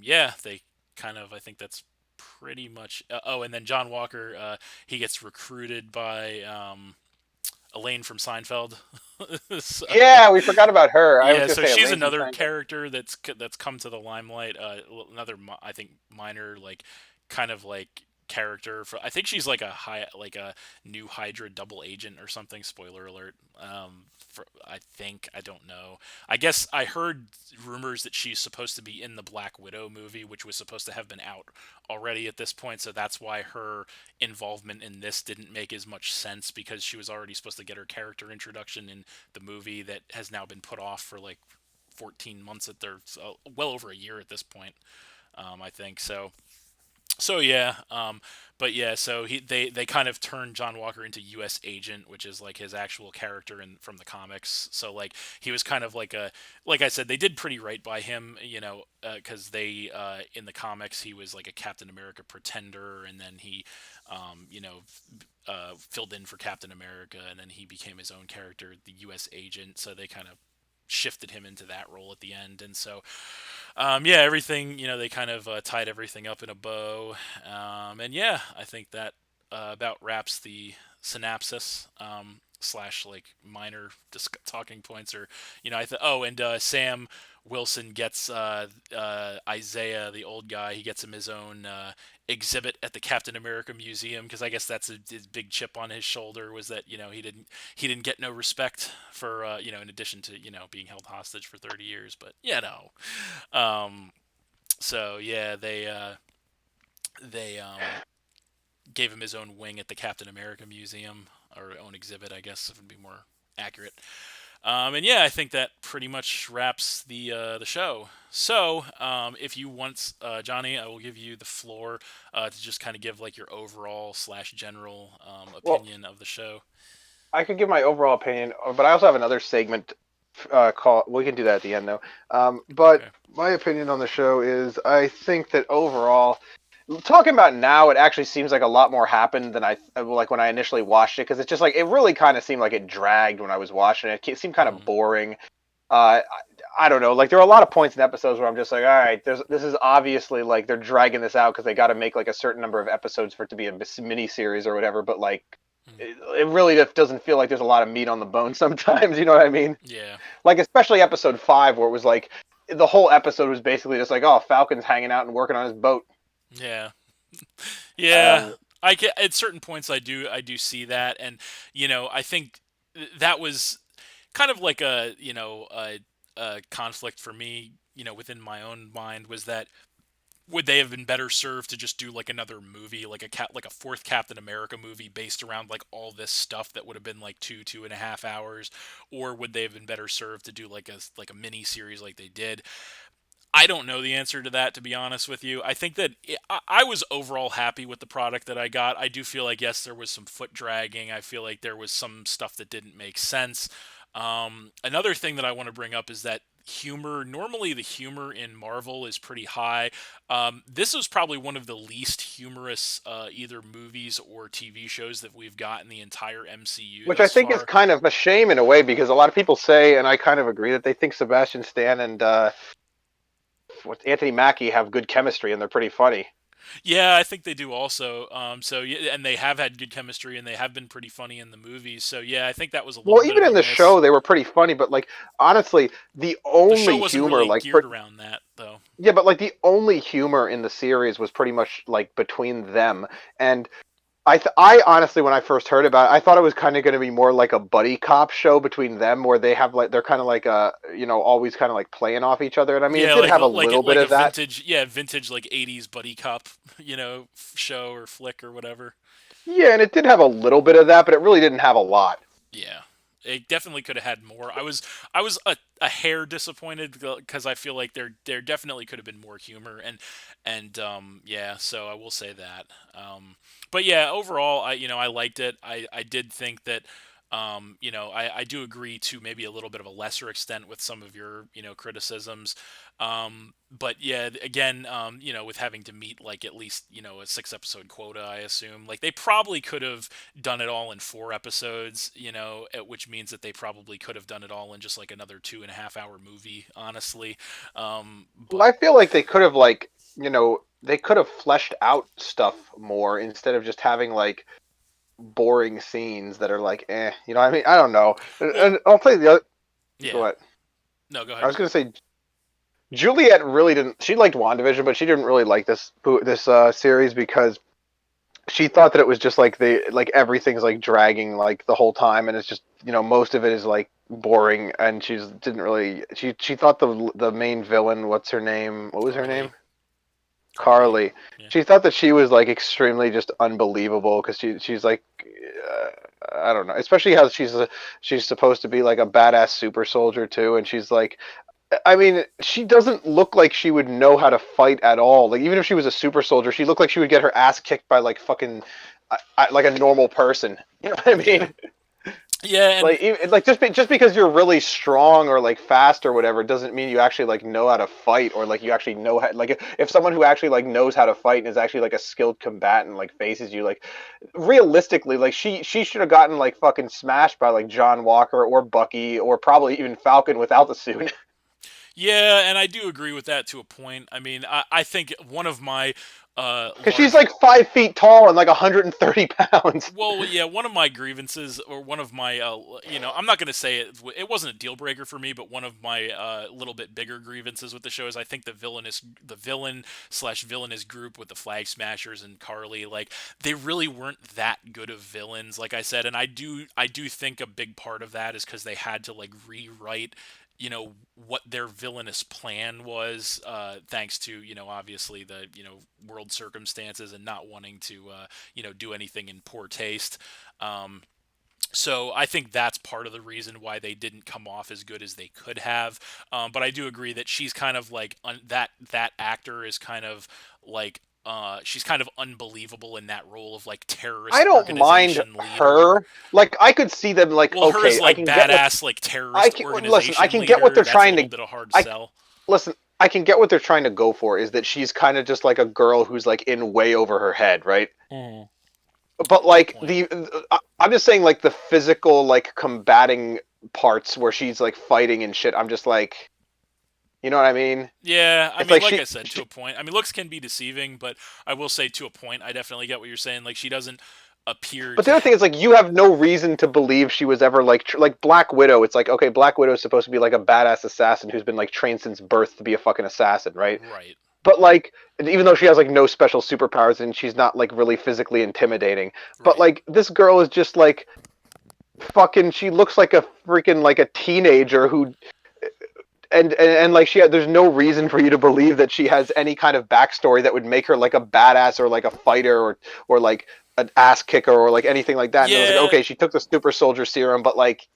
yeah, they kind of I think that's pretty much. Oh, and then John Walker he gets recruited by Elaine from Seinfeld. So, Yeah, we forgot about her. I was yeah, gonna so say she's Elaine from another Seinfeld. character that's come to the limelight. Another I think minor like kind of like character for. I think she's like a new Hydra double agent or something. Spoiler alert. I think I don't know. I guess I heard rumors that she's supposed to be in the Black Widow movie, which was supposed to have been out already at this point. So that's why her involvement in this didn't make as much sense because she was already supposed to get her character introduction in the movie that has now been put off for like 14 months at their well over a year at this point. I think so. So yeah, but yeah, so they kind of turned John Walker into U.S. Agent, which is like his actual character in from the comics. So like he was kind of like I said, they did pretty right by him, because they in the comics he was like a Captain America pretender, and then he, filled in for Captain America, and then he became his own character, the U.S. Agent. So they kind of shifted him into that role at the end, and so yeah, everything, they kind of tied everything up in a bow. And yeah, I think that about wraps the synopsis slash like minor talking points. Or, and Sam Wilson gets Isaiah, the old guy, he gets him his own exhibit at the Captain America Museum because I guess that's his big chip on his shoulder was that he didn't get no respect for in addition to being held hostage for 30 years, but um, so yeah, they gave him his own wing at the Captain America Museum, or own exhibit, I guess would be more accurate. And yeah, I think that pretty much wraps the show. So if you want, Johnny, I will give you the floor to just kind of give like your overall slash general Well, opinion of the show. I could give my overall opinion, but I also have another segment call. We can do that at the end though. But Okay. my opinion on the show is I think that overall, talking about now, it actually seems like a lot more happened than I like when I initially watched it because it's just like it really kind of seemed like it dragged when I was watching it. It seemed kind of Mm, boring. I don't know. Like there were a lot of points in episodes where I'm just like, all right, this is obviously like they're dragging this out because they got to make like a certain number of episodes for it to be a mini series or whatever. But like, mm. it really just doesn't feel like there's a lot of meat on the bone sometimes. You know what I mean? Yeah. Like especially episode 5 where it was like the whole episode was basically just like, oh, Falcon's hanging out and working on his boat. Yeah. Yeah. Um, I get at certain points I do see that, and I think that was kind of like a conflict for me, within my own mind was that would they have been better served to just do like another movie, like a fourth Captain America movie based around like all this stuff that would have been like 2.5 hours, or would they have been better served to do like a mini series like they did? I don't know the answer to that, to be honest with you. I think that I was overall happy with the product that I got. I do feel like, yes, there was some foot dragging. I feel like there was some stuff that didn't make sense. Another thing that I want to bring up is that humor, normally the humor in Marvel is pretty high. This was probably one of the least humorous either movies or TV shows that we've got in the entire MCU which I thus think is far. kind of a shame in a way because a lot of people say, and I kind of agree that they think Sebastian Stan and with Anthony Mackie have good chemistry and they're pretty funny. Yeah, I think they do also. So yeah, and they have had good chemistry, and they have been pretty funny in the movies. So yeah, I think that was a little Well, bit even of a in the miss. show, they were pretty funny, but like honestly, the The show only wasn't humor, really like geared around that, though. yeah, but like the only humor in the series was pretty much like between them. And I honestly, when I first heard about it, I thought it was kind of going to be more like a buddy cop show between them, where they have like they're kind of like always kind of like playing off each other. And I mean, it Yeah, did have a little bit like a of that. vintage, vintage like '80s buddy cop, show or flick or whatever. Yeah, and it did have a little bit of that, but it really didn't have a lot. Yeah, it definitely could have had more. I was a hair disappointed because I feel like there definitely could have been more humor and yeah, so I will say that. But yeah, overall, I liked it. I did think that. I do agree to maybe a little bit of a lesser extent with some of your, criticisms. But yeah, again, with having to meet like at least, a 6 episode quota, I assume like they probably could have done it all in 4 episodes, which means that they probably could have done it all in just like another 2.5 hour movie, honestly. Well, But I feel like they could have they could have fleshed out stuff more instead of just having like boring scenes that are like you know what I mean? I don't know. well, And I'll play the other. Go yeah, ahead. no, go I ahead. was gonna say Juliet really didn't. She liked WandaVision, but she didn't really like this series because she thought that it was just like everything's like dragging like the whole time, and it's just most of it is like boring, and she's didn't really she thought the main villain, what's her name? What was her name? Carly, Carly, Carly. yeah. She thought that she was like extremely just unbelievable because she's like I don't know, especially how she's supposed to be like a badass super soldier too, and she's like I mean, she doesn't look like she would know how to fight at all. Like even if she was a super soldier, she looked like she would get her ass kicked by like fucking like a normal person. You know what I Yeah, mean? yeah, and Like just because you're really strong or like fast or whatever doesn't mean you actually like know how to fight or like you actually know how like if someone who actually like knows how to fight and is actually like a skilled combatant like faces you like realistically like she should have gotten like fucking smashed by like John Walker or Bucky or probably even Falcon without the suit. yeah, and I do agree with that to a point. I mean, I think one of my Because she's large like 5 feet tall and like 130 pounds. well, yeah, one of my grievances, or one of my, I'm not going to say it wasn't a deal breaker for me, but one of my little bit bigger grievances with the show is I think the villain slash villainous group with the Flag Smashers and Carly, like they really weren't that good of villains, like I said, and I do think a big part of that is because they had to like rewrite what their villainous plan was, thanks to obviously the world circumstances and not wanting to do anything in poor taste. um, so I think that's part of the reason why they didn't come off as good as they could have. But I do agree that she's kind of like that actor is kind of like she's kind of unbelievable in that role of like I terrorist don't mind organization leader. her. Like I could see them like Well, hers okay, I like can get what badass like I terrorist can listen. I organization can get what leader. they're That's a trying little to. bit of a hard I sell. listen. I can get what they're trying to go for is that she's kind of just like a girl who's like in way over her head, right? Mm, But good like point. I'm just saying like the physical like combating parts where she's like fighting and shit. I'm just like, you know what I mean? Yeah, I It's mean, like like I said, to a point. I mean, looks can be deceiving, but I will say to a point, I definitely get what you're saying. Like, she doesn't appear But the to. other thing is, like, you have no reason to believe she was ever like like Black Widow. It's like, okay, Black Widow is supposed to be like a badass assassin who's been like trained since birth to be a fucking assassin, right? Right, But like, even though she has like no special superpowers and she's not like really physically intimidating, but right. like this girl is just like fucking. She looks like a freaking like a teenager who and like there's no reason for you to believe that she has any kind of backstory that would make her like a badass or like a fighter or like an ass kicker or like anything like that. And it was like, Yeah, okay, she took the super soldier serum, but like,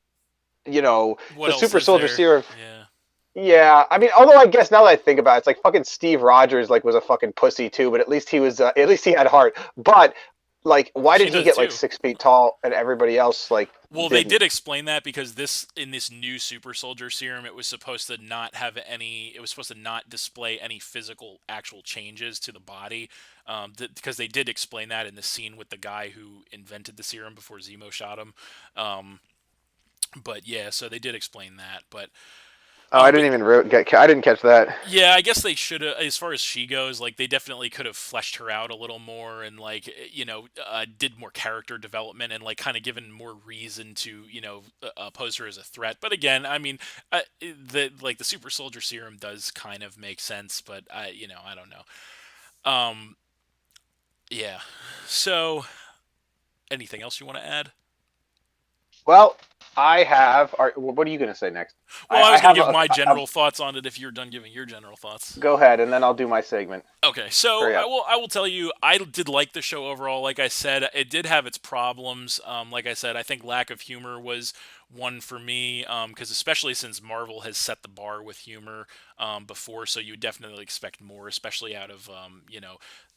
what the else super is soldier there? serum. Yeah. Yeah, I mean, although I guess now that I think about it, it's like fucking Steve Rogers like was a fucking pussy too, but at least he had heart. But like, Well, why she did he does get like too. 6 feet tall and everybody else like Well, they didn't? did explain that because in this new super soldier serum, it was supposed to not have any. It was supposed to not display any physical actual changes to the body, because they did explain that in the scene with the guy who invented the serum before Zemo shot him. Um, but yeah, so they did explain that. But Oh, I didn't even get. I didn't catch that. Yeah, I guess they should have. As far as she goes, like they definitely could have fleshed her out a little more and like did more character development and like kind of given more reason to pose her as a threat. But again, I mean, the super soldier serum does kind of make sense, but I don't know. Yeah. So anything else you want to add? Well, I have. What are you going to say next? Well, I I was going have to give my general thoughts on it if you're done giving your general thoughts. Go ahead, and then I'll do my segment. Okay, so Hurry up. I will tell you I did like the show overall. Like I said, it did have its problems. Like I said, I think lack of humor was one for me. Because especially since Marvel has set the bar with humor before, so you would definitely expect more, especially out of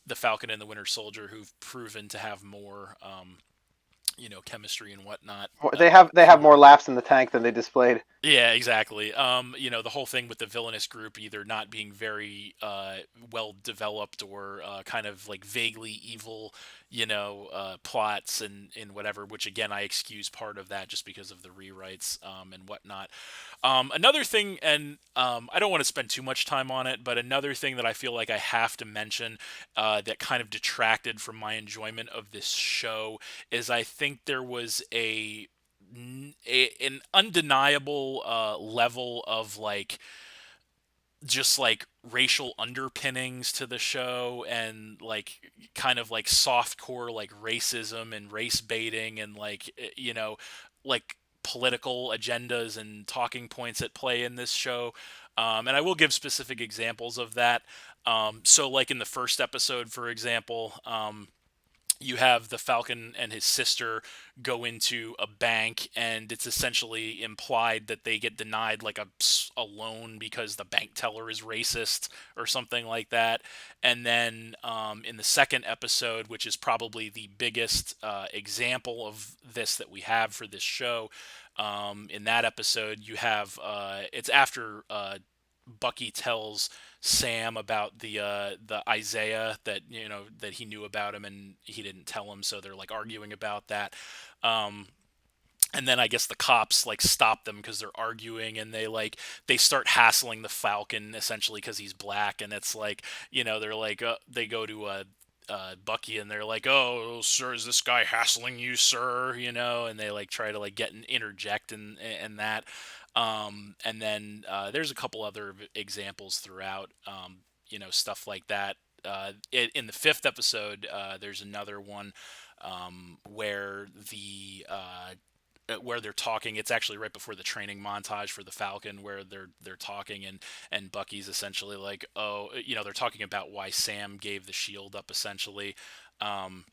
the Falcon and the Winter Soldier, who've proven to have more chemistry and whatnot. They have more Humor. laughs in the tank than they displayed. Yeah, exactly. The whole thing with the villainous group either not being very well developed or kind of like vaguely evil, plots and whatever. Which again, I excuse part of that just because of the rewrites and whatnot. Another thing, and I don't want to spend too much time on it, but another thing that I feel like I have to mention that kind of detracted from my enjoyment of this show is I think there was an undeniable level of like just like racial underpinnings to the show and like kind of like soft core like racism and race baiting and like like political agendas and talking points at play in this show. And I will give specific examples of that. So like in the first episode, for example, you have the Falcon and his sister go into a bank, and it's essentially implied that they get denied like a loan because the bank teller is racist or something like that. And then in the second episode, which is probably the biggest example of this that we have for this show, in that episode, you have it's after Bucky tells Sam about the Isaiah that that he knew about him and he didn't tell him, so they're like arguing about that. Um, and then I guess the cops like stop them because they're arguing, and they start hassling the Falcon essentially because he's black, and it's like they're like they go to Bucky and they're like, "Oh, sir, is this guy hassling you, sir?" And they like try to like get an interject and that. And then there's a couple other examples throughout, stuff like that. In the fifth episode, there's another one where where they're talking. It's actually right before the training montage for the Falcon, where they're talking, and Bucky's essentially like, oh, they're talking about why Sam gave the shield up, essentially. Um,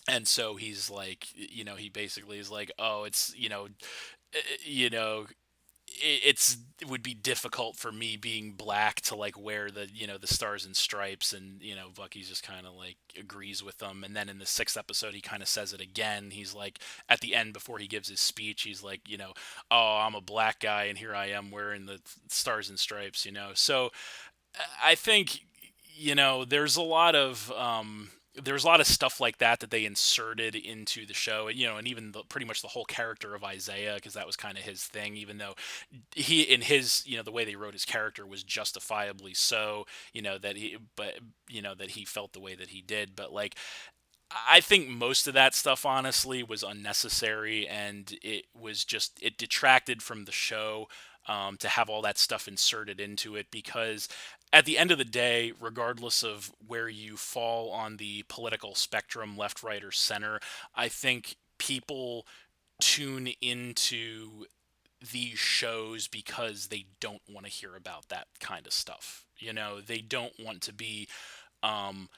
and so he's like, he basically is like, oh, it's you know it would be difficult for me being black to like wear the the stars and stripes, and Bucky's just kind of like agrees with them. And then in the sixth episode he kind of says it again. He's like at the end before he gives his speech, he's like, oh, I'm a black guy and here I am wearing the stars and stripes. So I think there's a lot of there's a lot of stuff like that that they inserted into the show, and even pretty much the whole character of Isaiah, because that was kind of his thing, even though he, in his, the way they wrote his character was justifiably so, that he felt the way that he did. But like, I think most of that stuff, honestly, was unnecessary, and it detracted from the show to have all that stuff inserted into it, because at the end of the day, regardless of where you fall on the political spectrum, left, right, or center, I think people tune into these shows because they don't want to hear about that kind of stuff. They don't want to be um,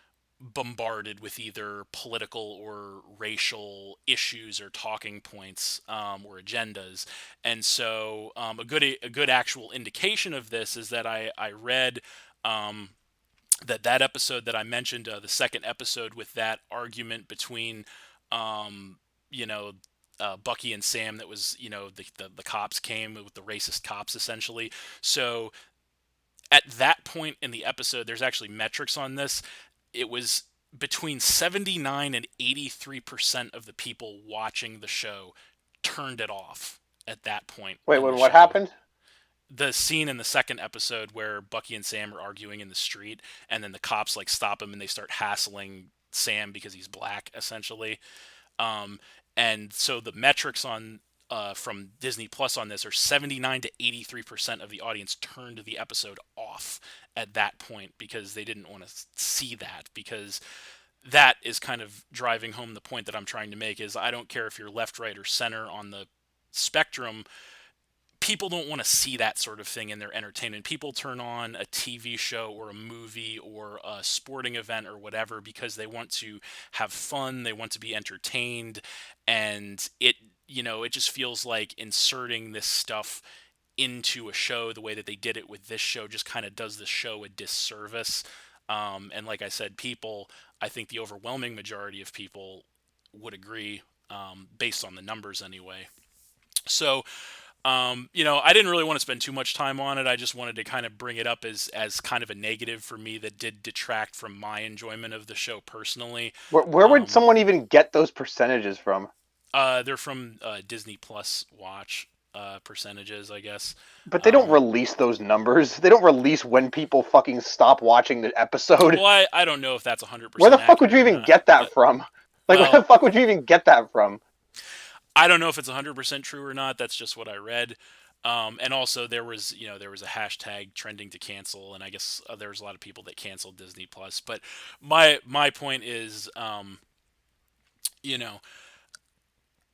bombarded with either political or racial issues or talking points or agendas. And so a good actual indication of this is that I read um, that episode that I mentioned, the second episode with that argument between um, you know Bucky and Sam, that was the cops came with the racist cops, essentially. So at that point in the episode, there's actually metrics on this. It was between 79 and 83% of the people watching the show turned it off at that point Wait, in the what show. happened? the scene in the second episode where Bucky and Sam are arguing in the street, and then the cops like stop him and they start hassling Sam because he's black, essentially. Um, and so the metrics on from Disney Plus on this are 79 to 83% of the audience turned the episode off at that point because they didn't want to see that, because that is kind of driving home the point that I'm trying to make is I don't care if you're left, right, or center on the spectrum. People don't want to see that sort of thing in their entertainment. People turn on a TV show or a movie or a sporting event or whatever because they want to have fun, they want to be entertained, and it just feels like inserting this stuff into a show the way that they did it with this show just kind of does the show a disservice. And like I said, I think the overwhelming majority of people would agree, based on the numbers anyway. So, I didn't really want to spend too much time on it. I just wanted to kind of bring it up as kind of a negative for me that did detract from my enjoyment of the show personally. Where would Um, someone even get those percentages from? they're from Disney Plus Watch percentages, I guess. But they don't Um, release those numbers. They don't release when people fucking stop watching the episode. well, I don't know if that's Where the 100% fuck would accurate you or even not. get that from? Like, where the Well, fuck would you even get that from? I don't know if it's 100% true or not. That's just what I read. And also there was a hashtag trending to cancel, and I guess there was a lot of people that canceled Disney Plus. But my point is, you know,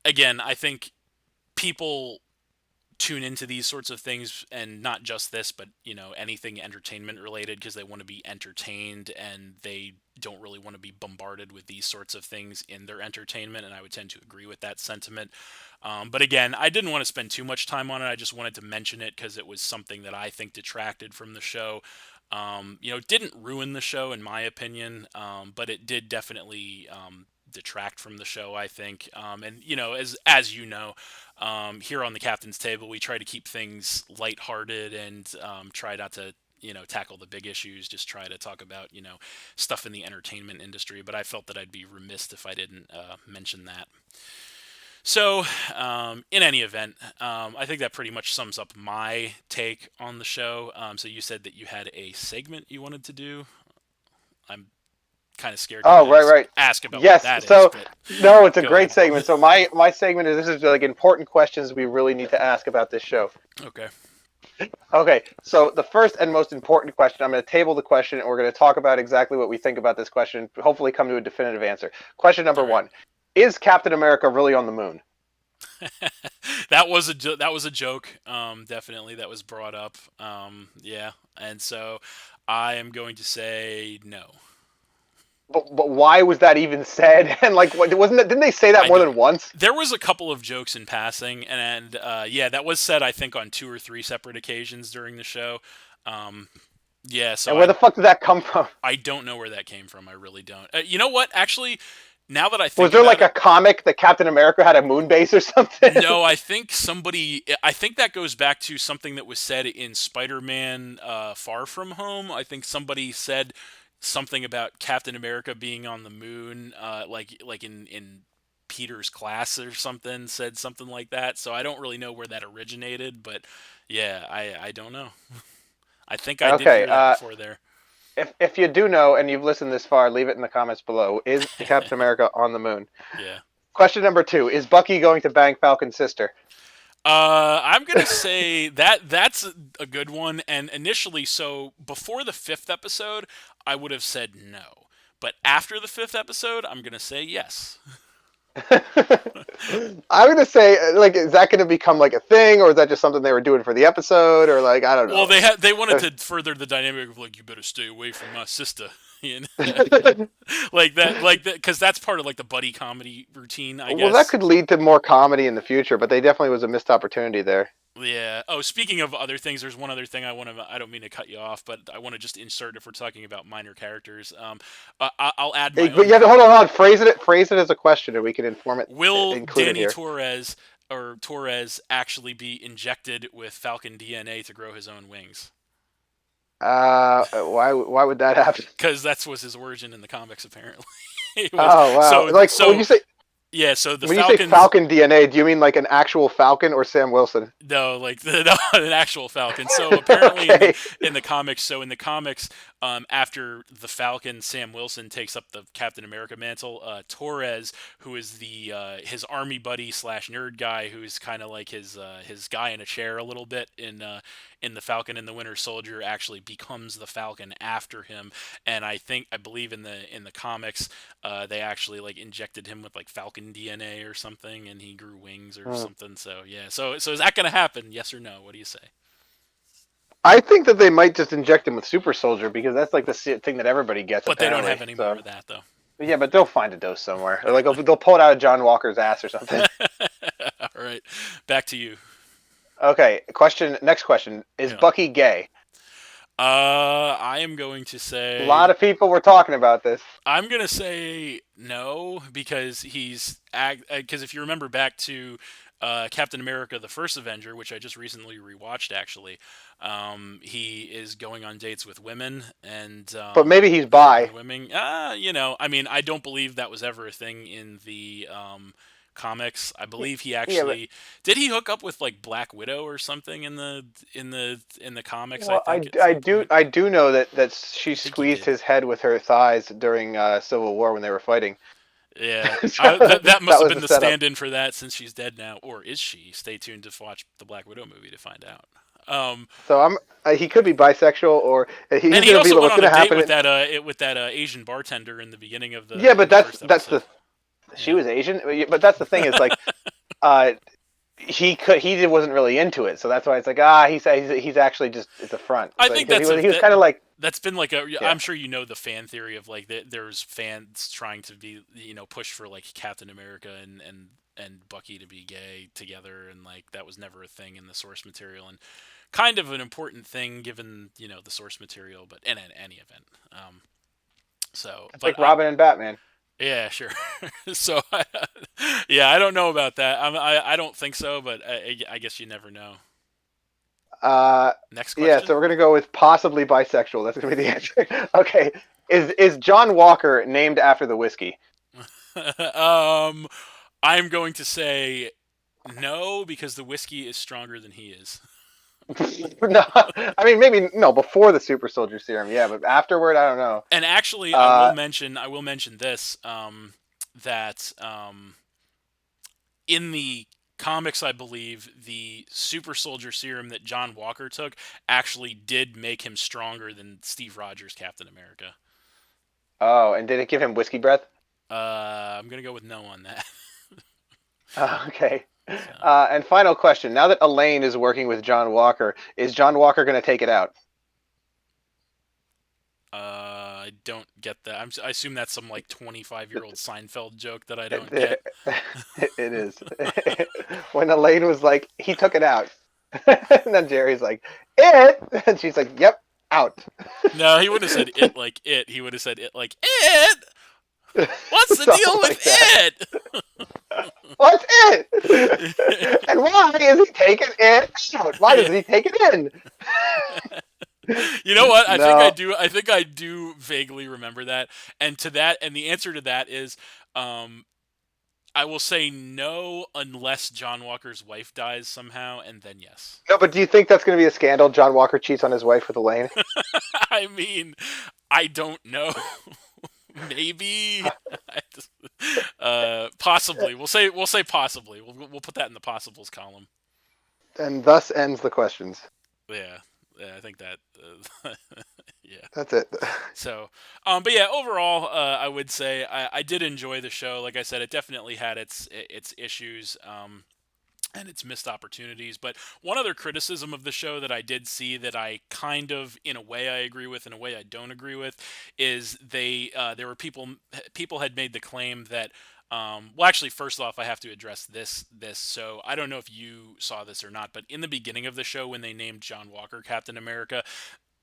again, I think people tune into these sorts of things, and not just this, but anything entertainment related, because they want to be entertained and they don't really want to be bombarded with these sorts of things in their entertainment, and I would tend to agree with that sentiment. But again, I didn't want to spend too much time on it. I just wanted to mention it because it was something that I think detracted from the show. It didn't ruin the show in my opinion, but it did definitely detract from the show, I think. And as you know, here on the captain's table, we try to keep things lighthearted and try not to tackle the big issues. Just try to talk about stuff in the entertainment industry. But I felt that I'd be remiss if I didn't mention that. So, in any event, I think that pretty much sums up my take on the show. So you said that you had a segment you wanted to do. I'm kind of scared to Oh, right, right. ask about what Yes. that is, So, but no, it's a go great ahead. segment. So my segment is, this is like important questions we really need to ask about this show. Okay. Okay. So the first and most important question, I'm going to table the question, and we're going to talk about exactly what we think about this question. Hopefully, come to a definitive answer. Question number All right. one: Is Captain America really on the moon? That was a joke. Definitely that was brought up. Yeah, and so I am going to say no. But why was that even said? And like, what wasn't that? Didn't they say that I more don't. than once? There was a couple of jokes in passing, and yeah, that was said I think on two or three separate occasions during the show. Um, yeah, so And where I the fuck did that come from? I don't know where that came from. I really don't. You know what? Actually, now that I Was think there about like a it, comic that Captain America had a moon base or something? no, I think somebody. I think that goes back to something that was said in Spider-Man: Far From Home. I think somebody said something about Captain America being on the moon, like in Peter's class or something. Said something like that. So I don't really know where that originated, but yeah, I don't know. I think I did Okay. hear that before there. If you do know and you've listened this far, leave it in the comments below. Is Captain America on the moon? Yeah. Question number two: Is Bucky going to bang Falcon's sister? I'm gonna say that's a good one. And initially, so before the fifth episode, I would have said no. But after the fifth episode, I'm gonna say yes. I'm gonna say, like, is that gonna become like a thing, or is that just something they were doing for the episode, or like, I don't Well, know. they wanted to further the dynamic of like you better stay away from my sister, you know? like that, because that's part of like the buddy comedy routine, I Well, that guess. could lead to more comedy in the future, but they definitely was a missed opportunity there. Yeah. Oh, speaking of other things, there's one other thing I want to. I don't mean to cut you off, but I want to just insert if we're talking about minor characters. I'll add my Hey, but own. you have to hold on. Phrase it as a question, and we can inform it, Will include it Danny here. Torres actually be injected with Falcon DNA to grow his own wings? Why would that happen? Because that's was his origin in the comics, apparently. It was Oh wow! so Like when so you say Yeah, so the When you say Falcons. Falcon DNA, do you mean like an actual Falcon or Sam Wilson? No, like an actual Falcon. So apparently Okay. in the comics, after the Falcon, Sam Wilson takes up the Captain America mantle. Torres, who is the his army buddy slash nerd guy, who's kind of like his guy in a chair a little bit in the Falcon and the Winter Soldier, actually becomes the Falcon after him. And I believe in the comics, they actually like injected him with like Falcon DNA or something, and he grew wings or Hmm. something. So yeah, so is that gonna happen? Yes or no? What do you say? I think that they might just inject him with Super Soldier because that's like the thing that everybody gets But they don't apparently. have any more So of that though. yeah, but they'll find a dose somewhere. Or like they'll pull it out of John Walker's ass or something. All right, back to you. Okay, question. Next question: Is Yeah. Bucky gay? I am going to A lot say of people were talking about this. I'm gonna say no because because if you remember back to Captain America: The First Avenger, which I just recently rewatched, actually, he is going on dates with women and But maybe he's fucking bi. women. I mean, I don't believe that was ever a thing in the comics. I believe he Yeah, but actually did he hook up with like Black Widow or something in the comics. I well, think at some point. I do know that she I think he squeezed did. his head with her thighs during Civil War when they were fighting. Yeah, So that must that have was been the the setup. stand-in for that since she's dead now, or is she? Stay tuned to watch the Black Widow movie to find out. So I'm he could be bisexual or And he's he gonna be also went what's on a gonna date happen. with that Asian bartender in the beginning of Yeah, but the first that's episode. the she Yeah, was Asian, but that's the thing is like uh wasn't really into it, so that's why it's like he's actually just it's a front, I but think because he was kind of like that's been like a. yeah I'm sure you know the fan theory of like there's fans trying to be push for like Captain America and Bucky to be gay together, and like that was never a thing in the source material, and kind of an important thing given the source material, but in any event. So, it's but like Robin and Batman. yeah, sure. So, yeah, I don't know about that. I don't think so, but I guess you never know. Uh, Next yeah, question. so we're gonna go with possibly bisexual. That's gonna be the answer. Okay, is John Walker named after the whiskey? um, I'm going to say no because the whiskey is stronger than he is. No, I mean maybe no before the super soldier serum, yeah, but afterward, I don't know. And actually, Uh, I will mention this that in the comics, I believe the super soldier serum that John Walker took actually did make him stronger than Steve Rogers' Captain America. oh, and did it give him whiskey breath? I'm gonna go with no on that. Okay. So, And final question: now that Elaine is working with John Walker, is John Walker gonna take it out? I don't get that. I assume that's some like 25-year-old Seinfeld joke that I don't get. It, it is. When Elaine was like, he took it out. And then Jerry's like, it? And she's like, yep, out. No, he wouldn't have said it like it. He would have said it like it. What's the Something deal with like that. it? What's it? And why is he taking it out? Why Yeah. does he take it in? You know what? I think I No. do. I think I do vaguely remember that. And to that, and the answer to that is, um, I will say no unless John Walker's wife dies somehow, and then yes. No, but do you think that's going to be a scandal? John Walker cheats on his wife with Elaine? I mean, I don't know. Maybe. Possibly. We'll say possibly. We'll put that in the possibles column. And thus ends the questions. Yeah. Yeah, I think that. Yeah. That's it. So, but yeah, overall, I would say I did enjoy the show. Like I said, it definitely had its issues. And its missed opportunities. But one other criticism of the show that I did see that I kind of, in a way, I agree with, in a way, I don't agree with, is there were people had made the claim that. Well, actually, first off, I have to address this. So I don't know if you saw this or not, but in the beginning of the show, when they named John Walker Captain America,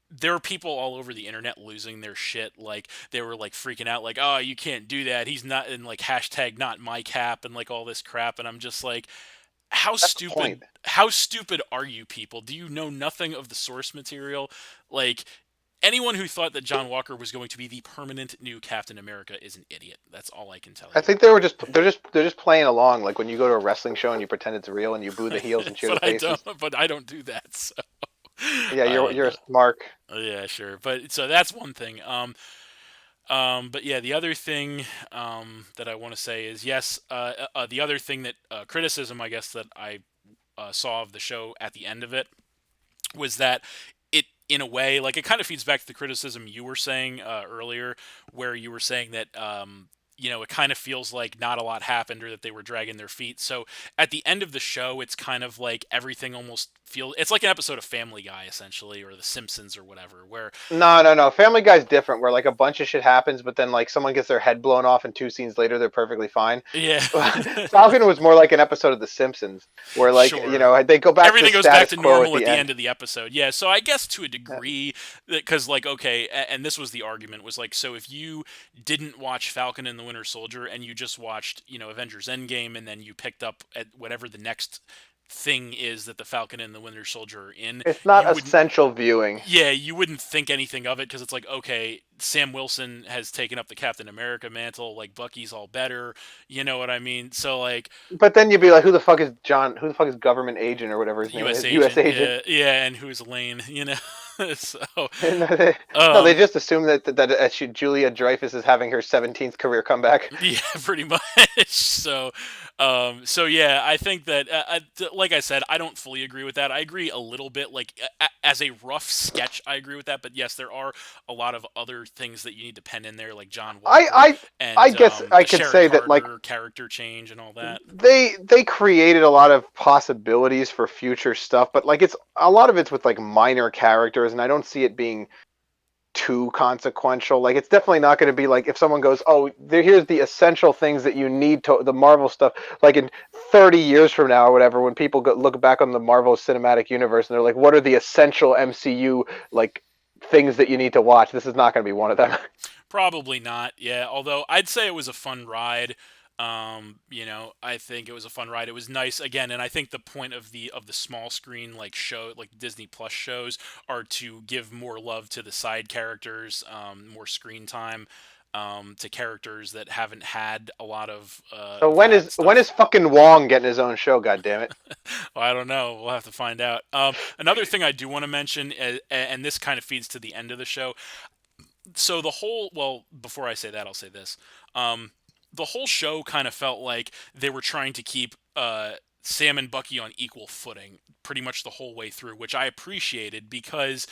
there were people all over the internet losing their shit. Like they were like freaking out, like, "Oh, you can't do that. He's not," in like hashtag not my cap and like all this crap. And I'm just like, That's the point. how stupid are you people? Do you know nothing of the source material? Like anyone who thought that John Walker was going to be the permanent new Captain America is an idiot. That's all I can tell I you. think they're just playing along, like when you go to a wrestling show and you pretend it's real and you boo the heels and cheer the faces. But I don't do that. So Yeah, I don't you're a know. smart. Yeah, sure. But so that's one thing. But yeah, the other thing that I want to say is yes. The other thing that criticism, I guess, that I saw of the show at the end of it was that it, in a way, like it kind of feeds back to the criticism you were saying earlier, where you were saying that it kind of feels like not a lot happened or that they were dragging their feet. So at the end of the show, it's kind of like everything almost feels it's like an episode of Family Guy essentially, or The Simpsons or whatever, where No. Family Guy's different, where like a bunch of shit happens, but then like someone gets their head blown off, and 2 scenes later they're perfectly fine. yeah, Falcon was more like an episode of The Simpsons, where like sure, they go back to everything goes back status to quo at normal at the the end. end of the episode. Yeah, so I guess to a degree, because like okay, and this was the argument was like, so if you didn't watch Falcon and the Winter Soldier and you just watched Avengers Endgame and then you picked up at whatever the next thing is that the Falcon and the Winter Soldier are in, It's you not wouldn't. essential viewing. Yeah, you wouldn't think anything of it because it's like, okay, Sam Wilson has taken up the Captain America mantle, like Bucky's all better, you know what I mean? So like But then you'd be like, who the fuck is John? Who the fuck is government agent or whatever his name U.S. is? U.S. agent, agent. yeah, yeah, and who's Lane, so No, they um, just assume that Julia Dreyfus is having her 17th career comeback. yeah, pretty much. So yeah, I think that, like I said, I don't fully agree with that. I agree a little bit. Like as a rough sketch, I agree with that. But yes, there are a lot of other things that you need to pen in there, like John I Walker I I and guess I the could Sharon say that like Carter character change and all that. they created a lot of possibilities for future stuff, but like it's a lot of it's with like minor characters, and I don't see it being too consequential. Like it's definitely not going to be like if someone goes, "Oh, here's the essential things that you need to the Marvel stuff." Like in 30 years from now or whatever, when people look back on the Marvel Cinematic Universe and they're like, "What are the essential MCU like things that you need to watch?" This is not going to be one of them. Probably not. Yeah, although I'd say it was a fun ride. I think it was a fun ride. It was nice again, and I think the point of the small screen like show, like Disney Plus shows, are to give more love to the side characters, more screen time, to characters that haven't had a lot of So that when stuff. is fucking Wong getting his own show? God damn it! Well, I don't know. We'll have to find out. Another thing I do want to mention, and this kind of feeds to the end of the show. So before I say that, I'll say this. Um, the whole show kind of felt like they were trying to keep Sam and Bucky on equal footing pretty much the whole way through, which I appreciated because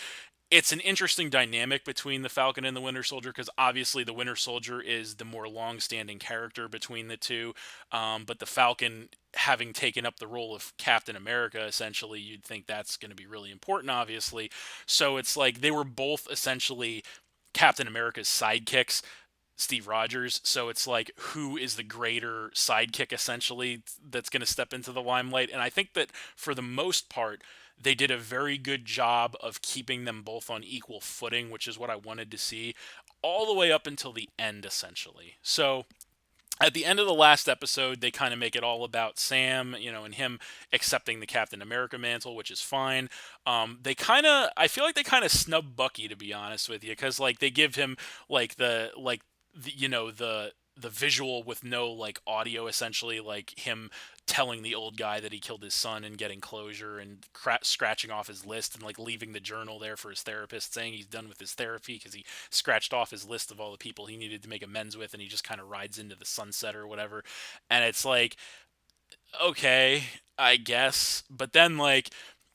it's an interesting dynamic between the Falcon and the Winter Soldier because obviously the Winter Soldier is the more long-standing character between the two, but the Falcon having taken up the role of Captain America, essentially, you'd think that's going to be really important, obviously. So it's like they were both essentially Captain America's sidekicks, Steve Rogers. So it's like, who is the greater sidekick, essentially, that's going to step into the limelight? And I think that for the most part, they did a very good job of keeping them both on equal footing, which is what I wanted to see all the way up until the end, essentially. So at the end of the last episode, they kind of make it all about Sam, and him accepting the Captain America mantle, which is fine. I feel like they kind of snub Bucky, to be honest with you, because like they give him like the visual with no like audio, essentially, like him telling the old guy that he killed his son and getting closure and scratching off his list and like leaving the journal there for his therapist saying he's done with his therapy because he scratched off his list of all the people he needed to make amends with and he just kind of rides into the sunset or whatever. And it's like, okay, I guess. But then like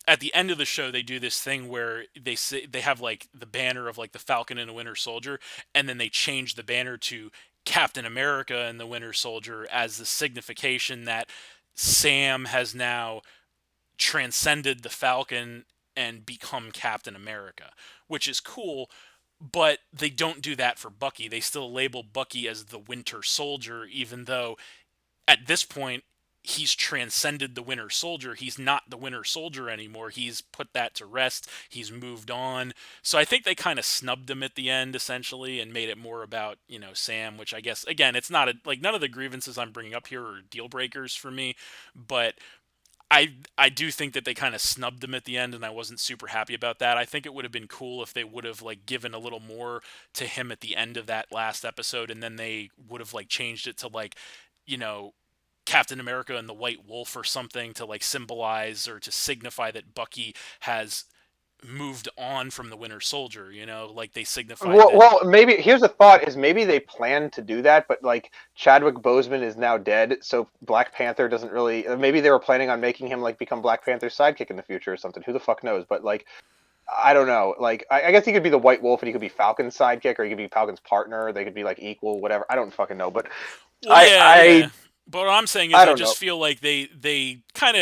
at the end of the show they do this thing where they have like the banner of like the Falcon and the Winter Soldier, and then they change the banner to Captain America and the Winter Soldier as the signification that Sam has now transcended the Falcon and become Captain America, which is cool. But they don't do that for Bucky. They still label Bucky as the Winter Soldier, even though at this point he's transcended the Winter Soldier. He's not the Winter Soldier anymore. He's put that to rest. He's moved on. So I think they kind of snubbed him at the end essentially and made it more about, Sam, which I guess again, it's not like none of the grievances I'm bringing up here are deal breakers for me, but I do think that they kind of snubbed him at the end, and I wasn't super happy about that. I think it would have been cool if they would have like given a little more to him at the end of that last episode, and then they would have like changed it to like, you know, Captain America and the White Wolf or something to like symbolize or to signify that Bucky has moved on from the Winter Soldier. You know, like they signified that. Maybe here's a thought: is maybe they plan to do that, but like Chadwick Boseman is now dead, so Black Panther doesn't really. Maybe they were planning on making him like become Black Panther's sidekick in the future or something. Who the fuck knows? But like, I don't know. Like, I guess he could be the White Wolf, and he could be Falcon's sidekick, or he could be Falcon's partner. They could be like equal, whatever. I don't fucking know. But Well, I yeah, I yeah. But what I'm saying is, I I don't know. just feel like they kind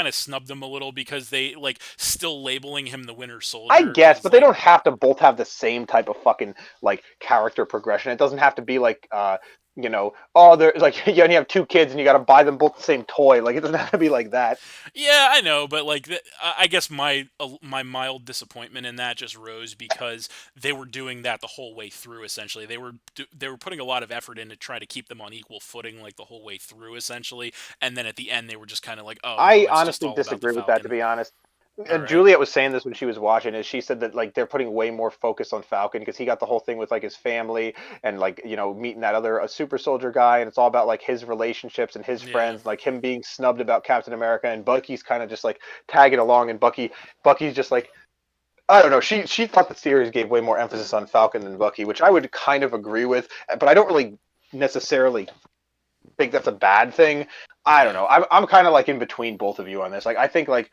of snubbed him a little because they like still labeling him the Winter I Soldier guess, is but they like don't have to both have the same type of fucking like character progression. It doesn't have to be like oh, they're like you only have two kids and you got to buy them both the same toy. Like it doesn't have to be like that. yeah, I know, but like I guess my mild disappointment in that just rose because they were doing that the whole way through. Essentially, they were putting a lot of effort in to try to keep them on equal footing like the whole way through, essentially, and then at the end they were just kind of like, oh no, I it's just honestly all about the disagree with that, to Falcon. be honest. All right. Juliet was saying this when she was watching it. She said that like they're putting way more focus on Falcon because he got the whole thing with like his family and like meeting that other a super soldier guy, and it's all about like his relationships and his Yeah. friends, like him being snubbed about Captain America, and Bucky's kind of just like tagging along, and Bucky's just like I don't know. She thought the series gave way more emphasis on Falcon than Bucky, which I would kind of agree with, but I don't really necessarily think that's a bad thing. I don't Yeah. know. I'm kind of like in between both of you on this. Like I think like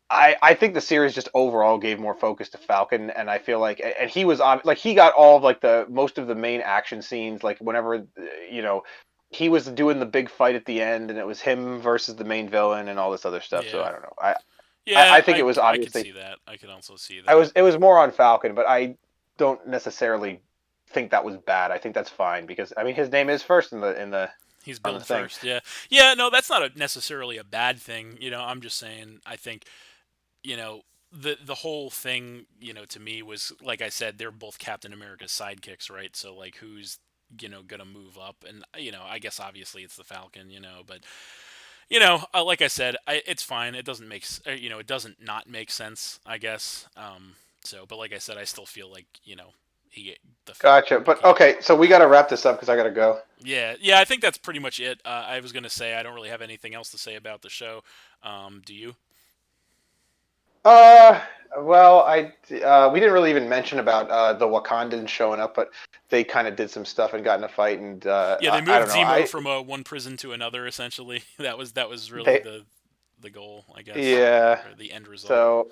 I think the series just overall gave more focus to Falcon, and I feel like and he was on like he got all of like the most of the main action scenes. Like whenever you know he was doing the big fight at the end, and it was him versus the main villain and all this other stuff. So Yeah. I don't know. I Yeah, think it was I could obviously see that. I could also see I that. was it was more on Falcon, but I don't necessarily think that was bad. I think that's fine because I mean his name is first in the He's on the billed thing. first. Yeah. Yeah, no, that's not necessarily a bad thing. I'm just saying I think, you know, the whole thing, to me was like I said, they're both Captain America's sidekicks, right? So like who's going to move up and I guess obviously it's the Falcon, but like I said, it's fine. It doesn't it doesn't not make sense, I guess. But like I said, I still feel like he the Gotcha. But Bucky. okay, so we got to wrap this up because I got to go. Yeah, yeah, I think that's pretty much it. I was gonna say I don't really have anything else to say about the show. Do you? Uh, well, we didn't really even mention about the Wakandans showing up, but they kind of did some stuff and got in a fight, and Yeah, they I moved don't know. Zemo from one prison to another. Essentially, that was really They the goal, I guess, yeah. or the end result. So,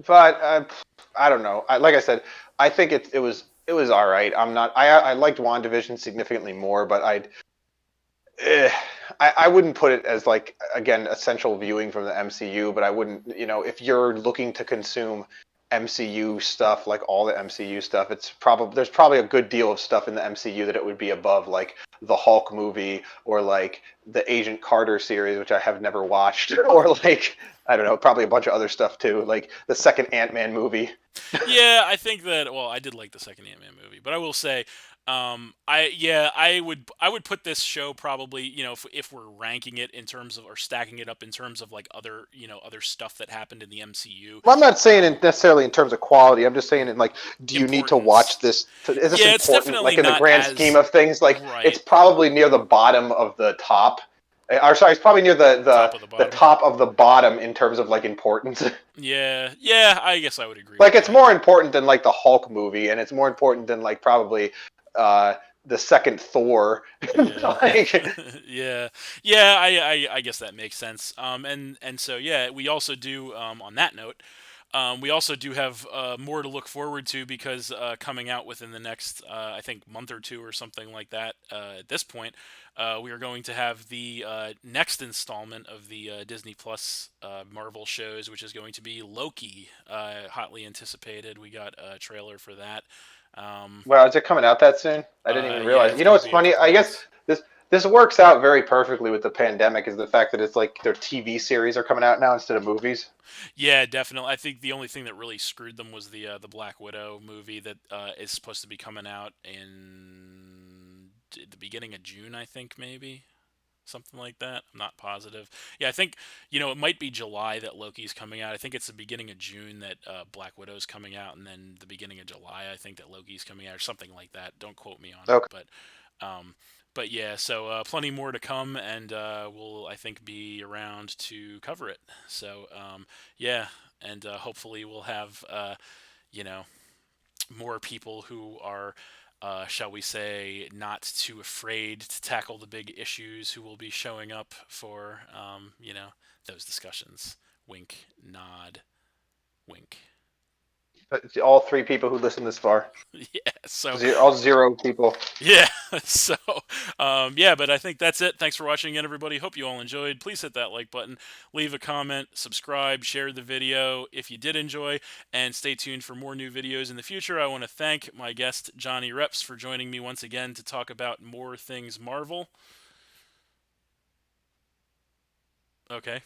but I don't know. Like I said, I think it was all right. I liked WandaVision significantly more, but eh, I wouldn't put it as like again essential viewing from the MCU, but I wouldn't if you're looking to consume MCU stuff like all the MCU stuff, there's probably a good deal of stuff in the MCU that it would be above like the Hulk movie or like the Agent Carter series, which I have never watched, or like I don't know, probably a bunch of other stuff too, like the second Ant-Man movie. Yeah, I think that. Well, I did like the second Ant-Man movie, but I will say, I would put this show probably, if we're ranking it in terms of or stacking it up in terms of like other stuff that happened in the MCU, Well, I'm not saying um, it necessarily in terms of quality. I'm just saying in like, do you need to watch importance. this? Is this Yeah, it's important? definitely Like in the not grand scheme as of things, like it's right probably near the bottom of the top. Or sorry, it's probably near the top the of the the bottom. top of the bottom in terms of like importance. Yeah, yeah, I guess I would agree Like with it's that. more important than like the Hulk movie, and it's more important than like probably uh, the second Thor. Yeah, Like, yeah, yeah. I guess that makes sense. And so yeah, we also do. On that note, we also do have more to look forward to because coming out within the next, I think, month or two or something like that. At this point, we are going to have the next installment of the Disney Plus Marvel shows, which is going to be Loki, hotly anticipated. We got a trailer for that. Um, wow, is it coming out that soon? I didn't even yeah, realize. it's You know going to what's be a funny? couple I guess months. this works out very perfectly with the pandemic. Is the fact that it's like their TV series are coming out now instead of movies. Yeah, definitely. I think the only thing that really screwed them was the Black Widow movie that is supposed to be coming out in the beginning of June. I think maybe. something like that. I'm not positive. Yeah, I think it might be July that Loki's coming out. I think it's the beginning of June that Black Widow's coming out, and then the beginning of July I think that Loki's coming out, or something like that. Don't quote me on it, Okay. um, but yeah, so plenty more to come, and we'll I think be around to cover it. So yeah, and hopefully we'll have you know more people who are, shall we say, not too afraid to tackle the big issues, who will be showing up for, those discussions. Wink, nod, wink. But all three people who listen this far, Yeah. So all zero people. yeah. So yeah, but I think that's it. Thanks for watching again, everybody. Hope you all enjoyed. Please hit that like button, leave a comment, subscribe, share the video if you did enjoy, and stay tuned for more new videos in the future. I want to thank my guest Jonny Reps for joining me once again to talk about more things Marvel. Okay,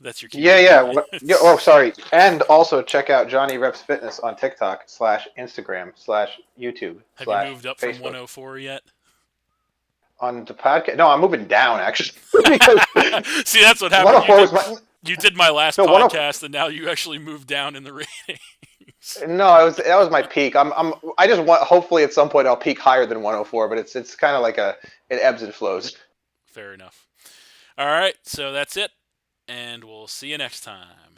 that's your cue Yeah, to yeah. leave. What? Yeah, oh, sorry. And also check out Jonny Reps Fitness on TikTok / Instagram / YouTube Have you moved / up from Facebook. 104 yet? On the podcast, no, I'm moving down actually because See, that's what happened. 104 was my You did my last no 104. podcast, and now you actually moved down in the ratings. No, that was my peak. I just want hopefully at some point I'll peak higher than 104, but it's kind of like it ebbs and flows. Fair enough. All right, so that's it, and we'll see you next time.